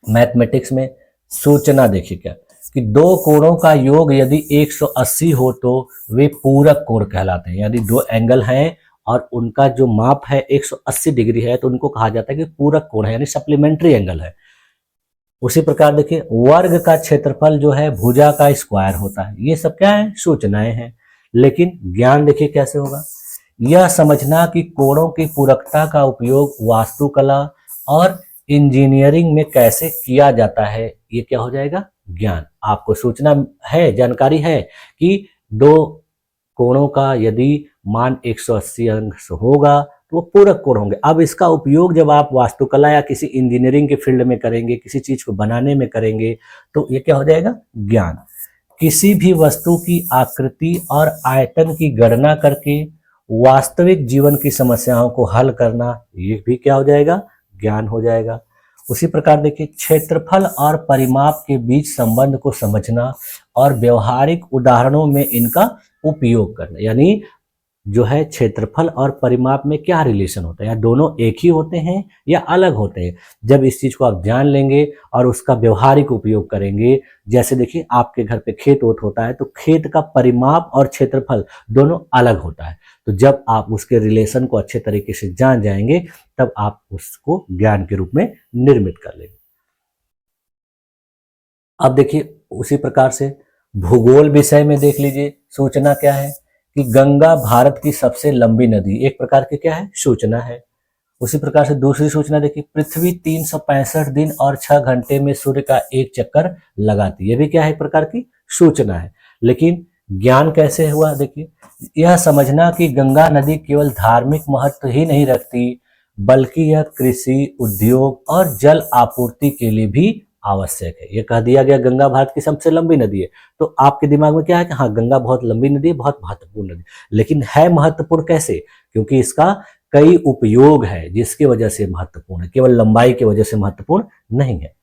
मैथमेटिक्स में सूचना देखिए क्या, कि दो कोणों का योग यदि 180 हो तो वे पूरक कोण कहलाते हैं। यदि दो एंगल हैं और उनका जो माप है 180 डिग्री है तो उनको कहा जाता है कि पूरक कोण है, यानी सप्लीमेंट्री एंगल है। उसी प्रकार देखिए वर्ग का क्षेत्रफल जो है भुजा का स्क्वायर होता है। ये सब क्या है, सूचनाएं हैं। लेकिन ज्ञान देखिए कैसे होगा, यह समझना कि कोणों की पूरकता का उपयोग वास्तुकला और इंजीनियरिंग में कैसे किया जाता है, ये क्या हो जाएगा, ज्ञान। आपको सूचना है, जानकारी है कि दो कोणों का यदि मान 180 अंश होगा तो वो पूरक कोण होंगे। अब इसका उपयोग जब आप वास्तुकला या किसी इंजीनियरिंग के फील्ड में करेंगे, किसी चीज को बनाने में करेंगे, तो ये क्या हो जाएगा, ज्ञान। किसी भी वस्तु की आकृति और आयतन की गणना करके वास्तविक जीवन की समस्याओं को हल करना, ये भी क्या हो जाएगा, ज्ञान हो जाएगा। उसी प्रकार देखिए क्षेत्रफल और परिमाप के बीच संबंध को समझना और व्यवहारिक उदाहरणों में इनका उपयोग करना, यानी जो है क्षेत्रफल और परिमाप में क्या रिलेशन होता है, या दोनों एक ही होते हैं या अलग होते हैं। जब इस चीज को आप जान लेंगे और उसका व्यवहारिक उपयोग करेंगे, जैसे देखिए आपके घर पे खेत ओत होता है तो खेत का परिमाप और क्षेत्रफल दोनों अलग होता है। तो जब आप उसके रिलेशन को अच्छे तरीके से जान जाएंगे तब आप उसको ज्ञान के रूप में निर्मित कर लेंगे। अब देखिए उसी प्रकार से भूगोल विषय में देख लीजिए, सूचना क्या है कि गंगा भारत की सबसे लंबी नदी, एक प्रकार की क्या है, सूचना है। उसी प्रकार से दूसरी सूचना देखिए, पृथ्वी 365 दिन और 6 घंटे में सूर्य का एक चक्कर लगाती है, ये भी क्या है, एक प्रकार की सूचना है। लेकिन ज्ञान कैसे हुआ, देखिए यह समझना कि गंगा नदी केवल धार्मिक महत्व ही नहीं रखती बल्कि यह कृषि, उद्योग और जल आपूर्ति के लिए भी आवश्यक है। ये कह दिया गया गंगा भारत की सबसे लंबी नदी है, तो आपके दिमाग में क्या है कि हाँ गंगा बहुत लंबी नदी है, बहुत महत्वपूर्ण नदी, लेकिन है महत्वपूर्ण कैसे, क्योंकि इसका कई उपयोग है जिसकी वजह से महत्वपूर्ण है, केवल लंबाई की वजह से महत्वपूर्ण नहीं है।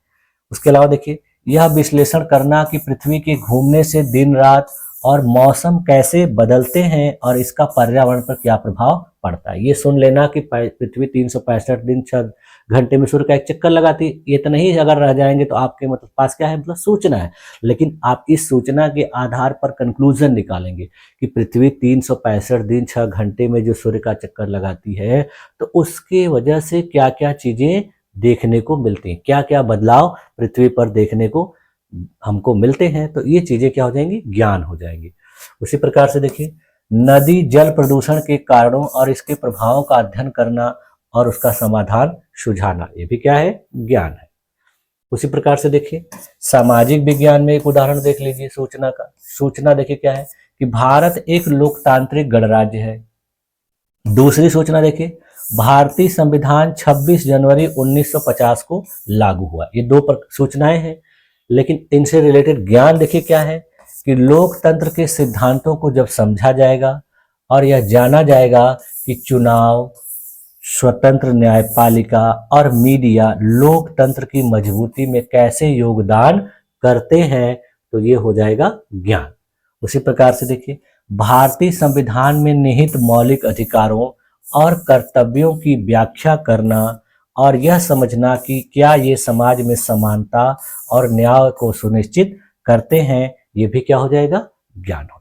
उसके अलावा देखिए यह विश्लेषण करना कि पृथ्वी के घूमने से दिन रात और मौसम कैसे बदलते हैं और इसका पर्यावरण पर क्या प्रभाव पड़ता है। ये सुन लेना कि पृथ्वी 365 दिन 6 घंटे में सूर्य का एक चक्कर लगाती, ये तो नहीं अगर रह जाएंगे तो आपके मतलब पास क्या है, मतलब सूचना है। लेकिन आप इस सूचना के आधार पर कंक्लूजन निकालेंगे कि पृथ्वी 365 दिन 6 घंटे में जो सूर्य का चक्कर लगाती है तो उसके वजह से क्या क्या चीजें देखने को मिलती हैं, क्या क्या बदलाव पृथ्वी पर देखने को हमको मिलते हैं, तो ये चीजें क्या हो जाएंगी, ज्ञान हो जाएंगी। उसी प्रकार से देखिए नदी जल प्रदूषण के कारणों और इसके प्रभावों का अध्ययन करना और उसका समाधान सुझाना, ये भी क्या है, ज्ञान है। उसी प्रकार से देखिए सामाजिक विज्ञान में एक उदाहरण देख लीजिए सूचना का। सूचना देखिए क्या है कि भारत एक लोकतांत्रिक गणराज्य है। दूसरी सूचना देखिए भारतीय संविधान 26 जनवरी 1950 को लागू हुआ। ये दो सूचनाएं हैं, लेकिन इनसे रिलेटेड ज्ञान देखिए क्या है कि लोकतंत्र के सिद्धांतों को जब समझा जाएगा और यह जाना जाएगा कि चुनाव स्वतंत्र न्यायपालिका और मीडिया लोकतंत्र की मजबूती में कैसे योगदान करते हैं, तो ये हो जाएगा ज्ञान। उसी प्रकार से देखिए, भारतीय संविधान में निहित मौलिक अधिकारों और कर्तव्यों की व्याख्या करना और यह समझना कि क्या ये समाज में समानता और न्याय को सुनिश्चित करते हैं, ये भी क्या हो जाएगा, ज्ञान हो जाएगा।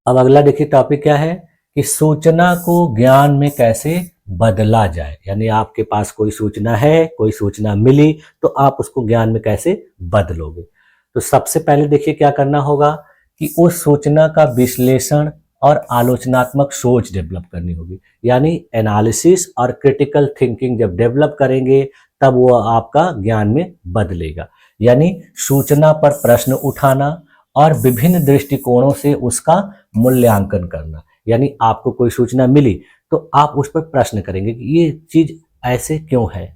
अब अगला देखिए टॉपिक क्या है कि सूचना को ज्ञान में कैसे बदला जाए, यानी आपके पास कोई सूचना है, कोई सूचना मिली, तो आप उसको ज्ञान में कैसे बदलोगे। तो सबसे पहले देखिए क्या करना होगा कि उस सूचना का विश्लेषण और आलोचनात्मक सोच डेवलप करनी होगी, यानी एनालिसिस और क्रिटिकल थिंकिंग जब डेवलप करेंगे तब वो आपका ज्ञान में बदलेगा। यानी सूचना पर प्रश्न उठाना और विभिन्न दृष्टिकोणों से उसका मूल्यांकन करना, यानी आपको कोई सूचना मिली तो आप उस पर प्रश्न करेंगे कि ये चीज ऐसे क्यों है,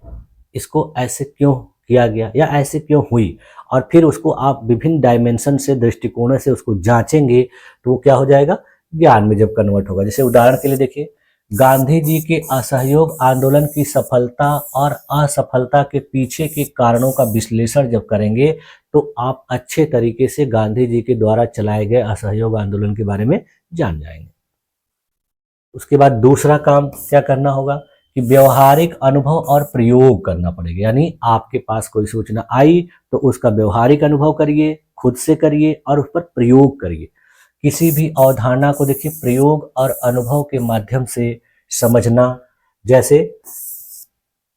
इसको ऐसे क्यों किया गया या ऐसे क्यों हुई, और फिर उसको आप विभिन्न डायमेंशन से, दृष्टिकोणों से उसको जांचेंगे तो वो क्या हो जाएगा, ज्ञान में जब कन्वर्ट होगा। जैसे उदाहरण के लिए देखिए, गांधी जी के असहयोग आंदोलन की सफलता और असफलता के पीछे के कारणों का विश्लेषण जब करेंगे तो आप अच्छे तरीके से गांधी जी के द्वारा चलाए गए असहयोग आंदोलन के बारे में जान जाएंगे। उसके बाद दूसरा काम क्या करना होगा कि व्यवहारिक अनुभव और प्रयोग करना पड़ेगा, यानी आपके पास कोई सूचना आई तो उसका व्यवहारिक अनुभव करिए, खुद से करिए और उस पर प्रयोग करिए। किसी भी अवधारणा को देखिए प्रयोग और अनुभव के माध्यम से समझना, जैसे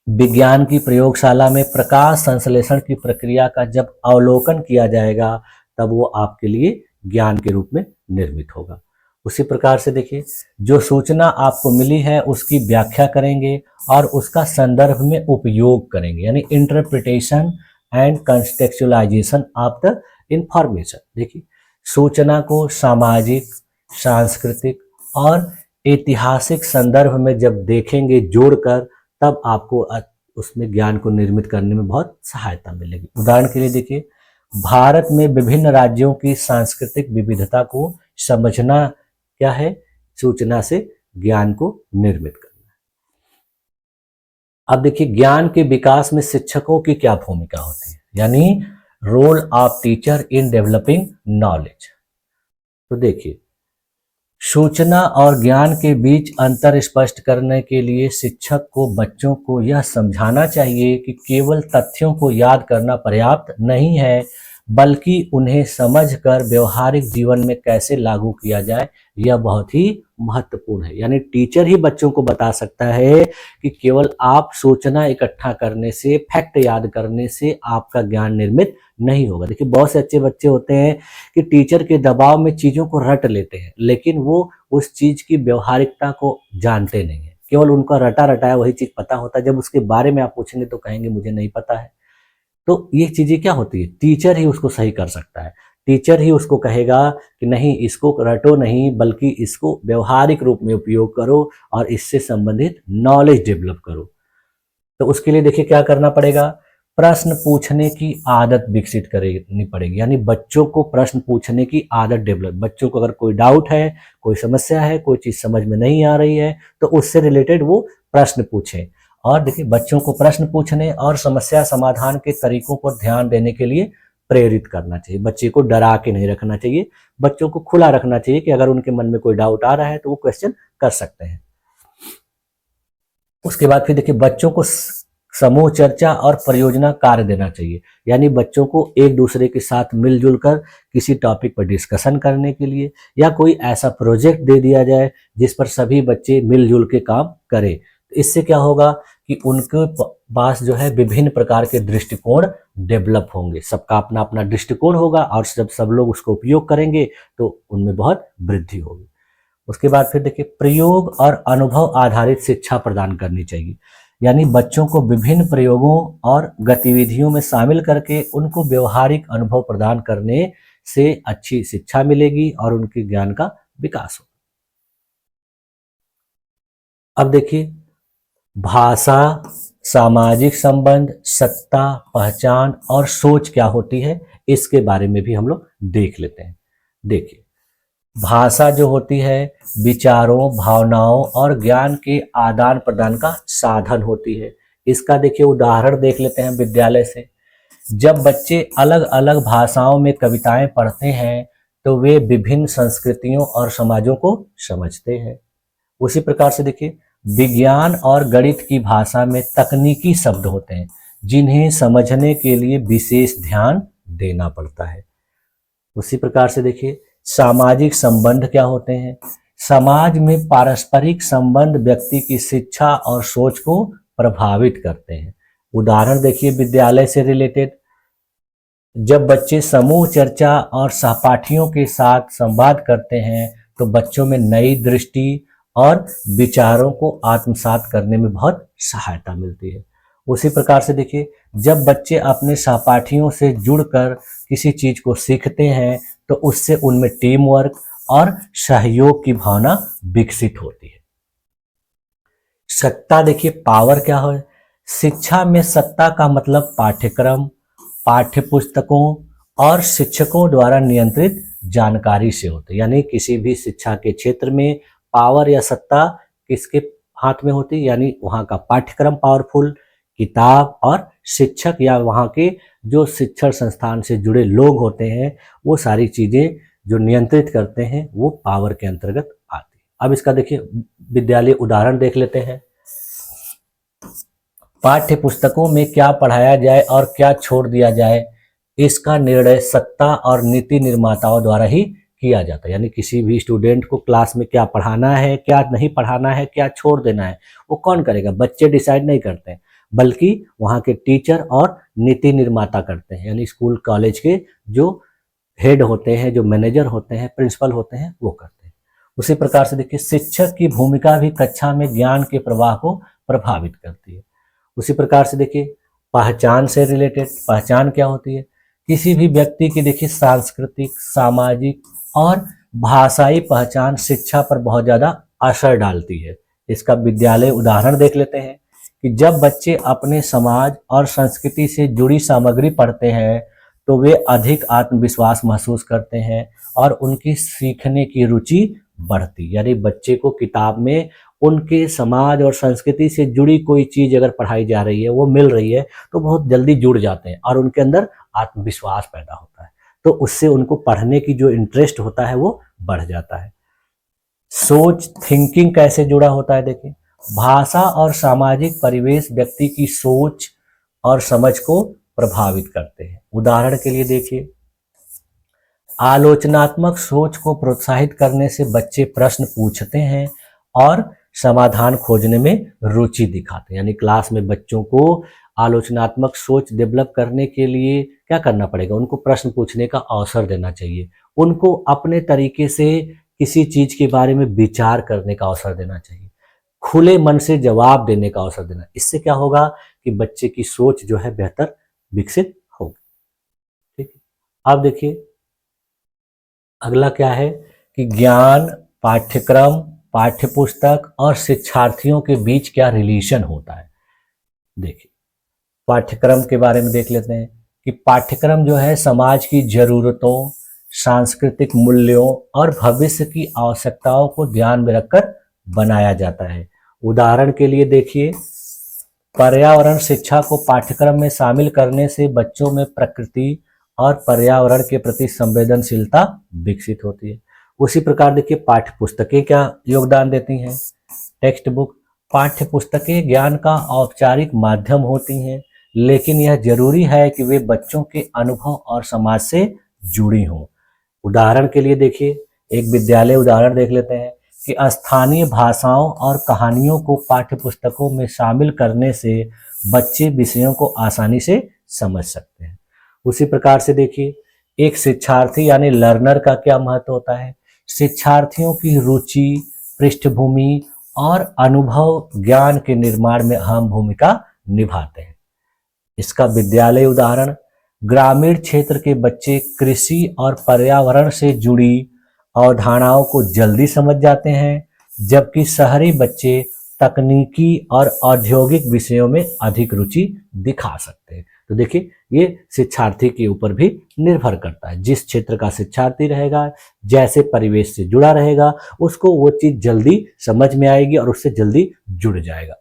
विज्ञान की प्रयोगशाला में प्रकाश संश्लेषण की प्रक्रिया का जब अवलोकन किया जाएगा तब वो आपके लिए ज्ञान के रूप में निर्मित होगा। उसी प्रकार से देखिए, जो सूचना आपको मिली है उसकी व्याख्या करेंगे और उसका संदर्भ में उपयोग करेंगे, यानी interpretation and contextualisation of the information. देखिए, सूचना को सामाजिक, सांस्कृतिक और ऐतिहासिक संदर्भ में जब देखेंगे जोड़कर, तब आपको उसमें ज्ञान को निर्मित करने में बहुत सहायता मिलेगी। उदाहरण के लिए देखिए, भारत में विभिन्न राज्यों की सांस्कृतिक विविधता को समझना क्या है, सूचना से ज्ञान को निर्मित करना। अब देखिए, ज्ञान के विकास में शिक्षकों की क्या भूमिका होती है, यानी role of teacher in developing knowledge. तो देखिए, सूचना और ज्ञान के बीच अंतर स्पष्ट करने के लिए शिक्षक को बच्चों को यह समझाना चाहिए कि केवल तथ्यों को याद करना पर्याप्त नहीं है, बल्कि उन्हें समझकर व्यवहारिक जीवन में कैसे लागू किया जाए यह बहुत ही महत्वपूर्ण है। यानी टीचर ही बच्चों को बता सकता है कि केवल आप सूचना इकट्ठा करने से, फैक्ट याद करने से आपका ज्ञान निर्मित नहीं होगा। देखिए, बहुत से अच्छे बच्चे होते हैं कि टीचर के दबाव में चीज़ों को रट लेते हैं, लेकिन वो उस चीज़ की व्यवहारिकता को जानते नहीं है, केवल उनका रटा रटाया वही चीज़ पता होता है। जब उसके बारे में आप पूछेंगे तो कहेंगे मुझे नहीं पता है। तो ये चीज़ें क्या होती है, टीचर ही उसको सही कर सकता है, टीचर ही उसको कहेगा कि नहीं, इसको रटो नहीं, बल्कि इसको व्यवहारिक रूप में उपयोग करो और इससे संबंधित नॉलेज डेवलप करो। तो उसके लिए देखिए क्या करना पड़ेगा, प्रश्न पूछने की आदत विकसित करनी पड़ेगी, यानी बच्चों को प्रश्न पूछने की आदत डेवलप। बच्चों को अगर कोई डाउट है, कोई समस्या है, कोई चीज़ समझ में नहीं आ रही है तो उससे रिलेटेड वो प्रश्न पूछें। और देखिए, बच्चों को प्रश्न पूछने और समस्या समाधान के तरीकों पर ध्यान देने के लिए प्रेरित करना चाहिए। बच्चे को डरा के नहीं रखना चाहिए, बच्चों को खुला रखना चाहिए कि अगर उनके मन में कोई डाउट आ रहा है तो वो क्वेश्चन कर सकते हैं। उसके बाद फिर देखिए, बच्चों को समूह चर्चा और परियोजना कार्य देना चाहिए, यानी बच्चों को एक दूसरे के साथ मिलजुल कर किसी टॉपिक पर डिस्कशन करने के लिए या कोई ऐसा प्रोजेक्ट दे दिया जाए जिस पर सभी बच्चे मिलजुल के काम करें। तो इससे क्या होगा कि उनके पास जो है विभिन्न प्रकार के दृष्टिकोण डेवलप होंगे, सबका अपना अपना दृष्टिकोण होगा और जब सब लोग उसको उपयोग करेंगे तो उनमें बहुत वृद्धि होगी। उसके बाद फिर देखिए, प्रयोग और अनुभव आधारित शिक्षा प्रदान करनी चाहिए, यानी बच्चों को विभिन्न प्रयोगों और गतिविधियों में शामिल करके उनको व्यवहारिक अनुभव प्रदान करने से अच्छी शिक्षा मिलेगी और उनके ज्ञान का विकास होगा। अब देखिए, भाषा, सामाजिक संबंध, सत्ता, पहचान और सोच क्या होती है, इसके बारे में भी हम लोग देख लेते हैं। देखिए, भाषा जो होती है विचारों, भावनाओं और ज्ञान के आदान प्रदान का साधन होती है। इसका देखिए उदाहरण देख लेते हैं विद्यालय से। जब बच्चे अलग अलग भाषाओं में कविताएं पढ़ते हैं तो वे विभिन्न संस्कृतियों और समाजों को समझते हैं। उसी प्रकार से देखिए विज्ञान और गणित की भाषा में तकनीकी शब्द होते हैं जिन्हें समझने के लिए विशेष ध्यान देना पड़ता है। उसी प्रकार से देखिए सामाजिक संबंध क्या होते हैं। समाज में पारस्परिक संबंध व्यक्ति की शिक्षा और सोच को प्रभावित करते हैं। उदाहरण देखिए विद्यालय से रिलेटेड, जब बच्चे समूह चर्चा और सहपाठियों के साथ संवाद करते हैं तो बच्चों में नई दृष्टि और विचारों को आत्मसात करने में बहुत सहायता मिलती है। उसी प्रकार से देखिए जब बच्चे अपने सहपाठियों से जुड़कर किसी चीज को सीखते हैं तो उससे उनमें टीम वर्क और सहयोग की भावना विकसित होती है। सत्ता देखिए पावर क्या है। शिक्षा में सत्ता का मतलब पाठ्यक्रम, पाठ्यपुस्तकों और शिक्षकों द्वारा नियंत्रित जानकारी से होता है। यानी किसी भी शिक्षा के क्षेत्र में पावर या सत्ता किसके हाथ में होती है, यानी वहाँ का पाठ्यक्रम पावरफुल, किताब और शिक्षक या वहाँ के जो शिक्षण संस्थान से जुड़े लोग होते हैं वो सारी चीज़ें जो नियंत्रित करते हैं वो पावर के अंतर्गत आती है। अब इसका देखिए विद्यालय उदाहरण देख लेते हैं। पाठ्य पुस्तकों में क्या पढ़ाया जाए और क्या छोड़ दिया जाए, इसका निर्णय सत्ता और नीति निर्माताओं द्वारा ही किया जाता है। यानी किसी भी स्टूडेंट को क्लास में क्या पढ़ाना है, क्या नहीं पढ़ाना है, क्या छोड़ देना है, वो कौन करेगा? बच्चे डिसाइड नहीं करते हैं, बल्कि वहाँ के टीचर और नीति निर्माता करते हैं। यानी स्कूल कॉलेज के जो हेड होते हैं, जो मैनेजर होते हैं, प्रिंसिपल होते हैं, वो करते हैं। उसी प्रकार से देखिए शिक्षक की भूमिका भी कक्षा में ज्ञान के प्रवाह को प्रभावित करती है। उसी प्रकार से देखिए पहचान से रिलेटेड, पहचान क्या होती है? किसी भी व्यक्ति की देखिए सांस्कृतिक, सामाजिक और भाषाई पहचान शिक्षा पर बहुत ज्यादा असर डालती है। इसका विद्यालय उदाहरण देख लेते हैं कि जब बच्चे अपने समाज और संस्कृति से जुड़ी सामग्री पढ़ते हैं तो वे अधिक आत्मविश्वास महसूस करते हैं और उनकी सीखने की रुचि बढ़ती। यानी बच्चे को किताब में उनके समाज और संस्कृति से जुड़ी कोई चीज अगर पढ़ाई जा रही है, वो मिल रही है, तो बहुत जल्दी जुड़ जाते हैं और उनके अंदर आत्मविश्वास पैदा होता है। तो उससे उनको पढ़ने की जो इंटरेस्ट होता है वो बढ़ जाता है। सोच, थिंकिंग कैसे जुड़ा होता है? देखिए भाषा और सामाजिक परिवेश व्यक्ति की सोच और समझ को प्रभावित करते हैं। उदाहरण के लिए देखिए आलोचनात्मक सोच को प्रोत्साहित करने से बच्चे प्रश्न पूछते हैं और समाधान खोजने में रुचि दिखाते हैं। यानी क्लास में बच्चों को आलोचनात्मक सोच डेवलप करने के लिए क्या करना पड़ेगा? उनको प्रश्न पूछने का अवसर देना चाहिए, उनको अपने तरीके से किसी चीज के बारे में विचार करने का अवसर देना चाहिए, खुले मन से जवाब देने का अवसर देना। इससे क्या होगा कि बच्चे की सोच जो है बेहतर विकसित होगी। ठीक है, अब देखिए अगला क्या है कि ज्ञान, पाठ्यक्रम, पाठ्यपुस्तक और शिक्षार्थियों के बीच क्या रिलेशन होता है। देखिए पाठ्यक्रम के बारे में देख लेते हैं कि पाठ्यक्रम जो है समाज की जरूरतों, सांस्कृतिक मूल्यों और भविष्य की आवश्यकताओं को ध्यान में रखकर बनाया जाता है। उदाहरण के लिए देखिए पर्यावरण शिक्षा को पाठ्यक्रम में शामिल करने से बच्चों में प्रकृति और पर्यावरण के प्रति संवेदनशीलता विकसित होती है। उसी प्रकार देखिए पाठ्य पुस्तकें क्या योगदान देती हैं। टेक्स्ट बुक, पाठ्य पुस्तकें ज्ञान का औपचारिक माध्यम होती हैं, लेकिन यह जरूरी है कि वे बच्चों के अनुभव और समाज से जुड़ी हों। उदाहरण के लिए देखिए एक विद्यालय उदाहरण देख लेते हैं कि स्थानीय भाषाओं और कहानियों को पाठ्य पुस्तकों में शामिल करने से बच्चे विषयों को आसानी से समझ सकते हैं। उसी प्रकार से देखिए एक शिक्षार्थी यानी लर्नर का क्या महत्व होता है। शिक्षार्थियों की रुचि, पृष्ठभूमि और अनुभव ज्ञान के निर्माण में अहम भूमिका निभाते हैं। इसका विद्यालय उदाहरण ग्रामीण क्षेत्र के बच्चे कृषि और पर्यावरण से जुड़ी अवधारणाओं को जल्दी समझ जाते हैं, जबकि शहरी बच्चे तकनीकी और औद्योगिक विषयों में अधिक रुचि दिखा सकते हैं। तो देखिए ये शिक्षार्थी के ऊपर भी निर्भर करता है। जिस क्षेत्र का शिक्षार्थी रहेगा, जैसे परिवेश से जुड़ा रहेगा, उसको वो चीज जल्दी समझ में आएगी और उससे जल्दी जुड़ जाएगा।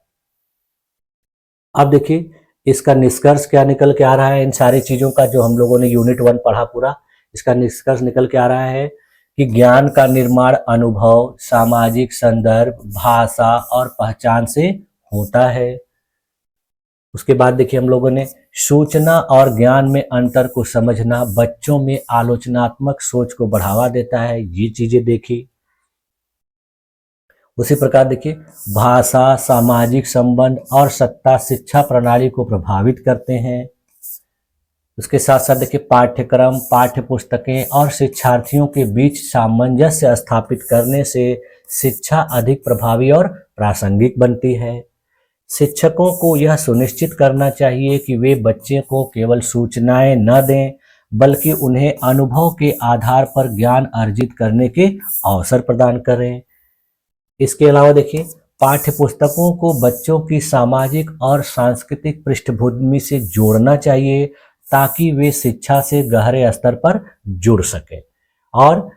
अब देखिए इसका निष्कर्ष क्या निकल के आ रहा है, इन सारी चीजों का जो हम लोगों ने यूनिट 1 पढ़ा पूरा, इसका निष्कर्ष निकल के आ रहा है कि ज्ञान का निर्माण अनुभव, सामाजिक संदर्भ, भाषा और पहचान से होता है। उसके बाद देखिए हम लोगों ने सूचना और ज्ञान में अंतर को समझना बच्चों में आलोचनात्मक सोच को बढ़ावा देता है, ये चीजें देखी। उसी प्रकार देखिए भाषा, सामाजिक संबंध और सत्ता शिक्षा प्रणाली को प्रभावित करते हैं। उसके साथ साथ देखिए पाठ्यक्रम, पाठ्य पुस्तकें और शिक्षार्थियों के बीच सामंजस्य स्थापित करने से शिक्षा अधिक प्रभावी और प्रासंगिक बनती है। शिक्षकों को यह सुनिश्चित करना चाहिए कि वे बच्चे को केवल सूचनाएं न दें, बल्कि उन्हें अनुभव के आधार पर ज्ञान अर्जित करने के अवसर प्रदान करें। इसके अलावा देखिए पाठ्य पुस्तकों को बच्चों की सामाजिक और सांस्कृतिक पृष्ठभूमि से जोड़ना चाहिए ताकि वे शिक्षा से गहरे स्तर पर जुड़ सके। और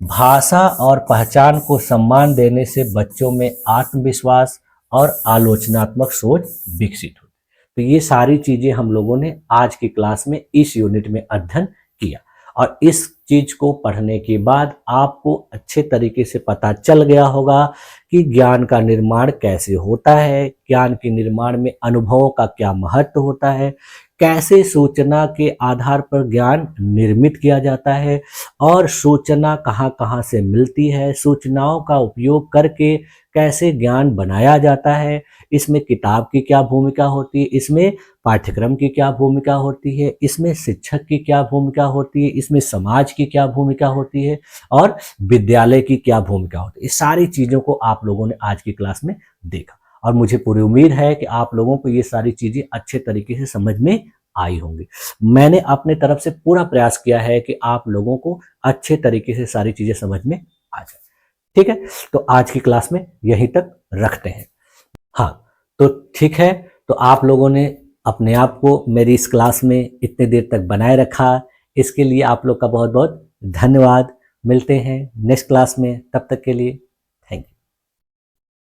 भाषा और पहचान को सम्मान देने से बच्चों में आत्मविश्वास और आलोचनात्मक सोच विकसित होती। तो ये सारी चीजें हम लोगों ने आज की क्लास में इस यूनिट में अध्ययन किया और इस चीज को पढ़ने के बाद आपको अच्छे तरीके से पता चल गया होगा कि ज्ञान का निर्माण कैसे होता है, ज्ञान के निर्माण में अनुभवों का क्या महत्व होता है, कैसे सूचना के आधार पर ज्ञान निर्मित किया जाता है और सूचना कहाँ कहाँ से मिलती है, सूचनाओं का उपयोग करके कैसे ज्ञान बनाया जाता है, इसमें किताब की क्या भूमिका होती है, इसमें पाठ्यक्रम की क्या भूमिका होती है, इसमें शिक्षक की क्या भूमिका होती है, इसमें समाज की क्या भूमिका होती है और विद्यालय की क्या भूमिका होती है। इस सारी चीज़ों को आप लोगों ने आज की क्लास में देखा और मुझे पूरी उम्मीद है कि आप लोगों को ये सारी चीज़ें अच्छे तरीके से समझ में आई होंगी। मैंने अपने तरफ से पूरा प्रयास किया है कि आप लोगों को अच्छे तरीके से सारी चीज़ें समझ में आ जाए। ठीक है, तो आज की क्लास में यहीं तक रखते हैं। हाँ, तो ठीक है, तो आप लोगों ने अपने आप को मेरी इस क्लास में इतने देर तक बनाए रखा, इसके लिए आप लोग का बहुत बहुत धन्यवाद। मिलते हैं नेक्स्ट क्लास में, तब तक के लिए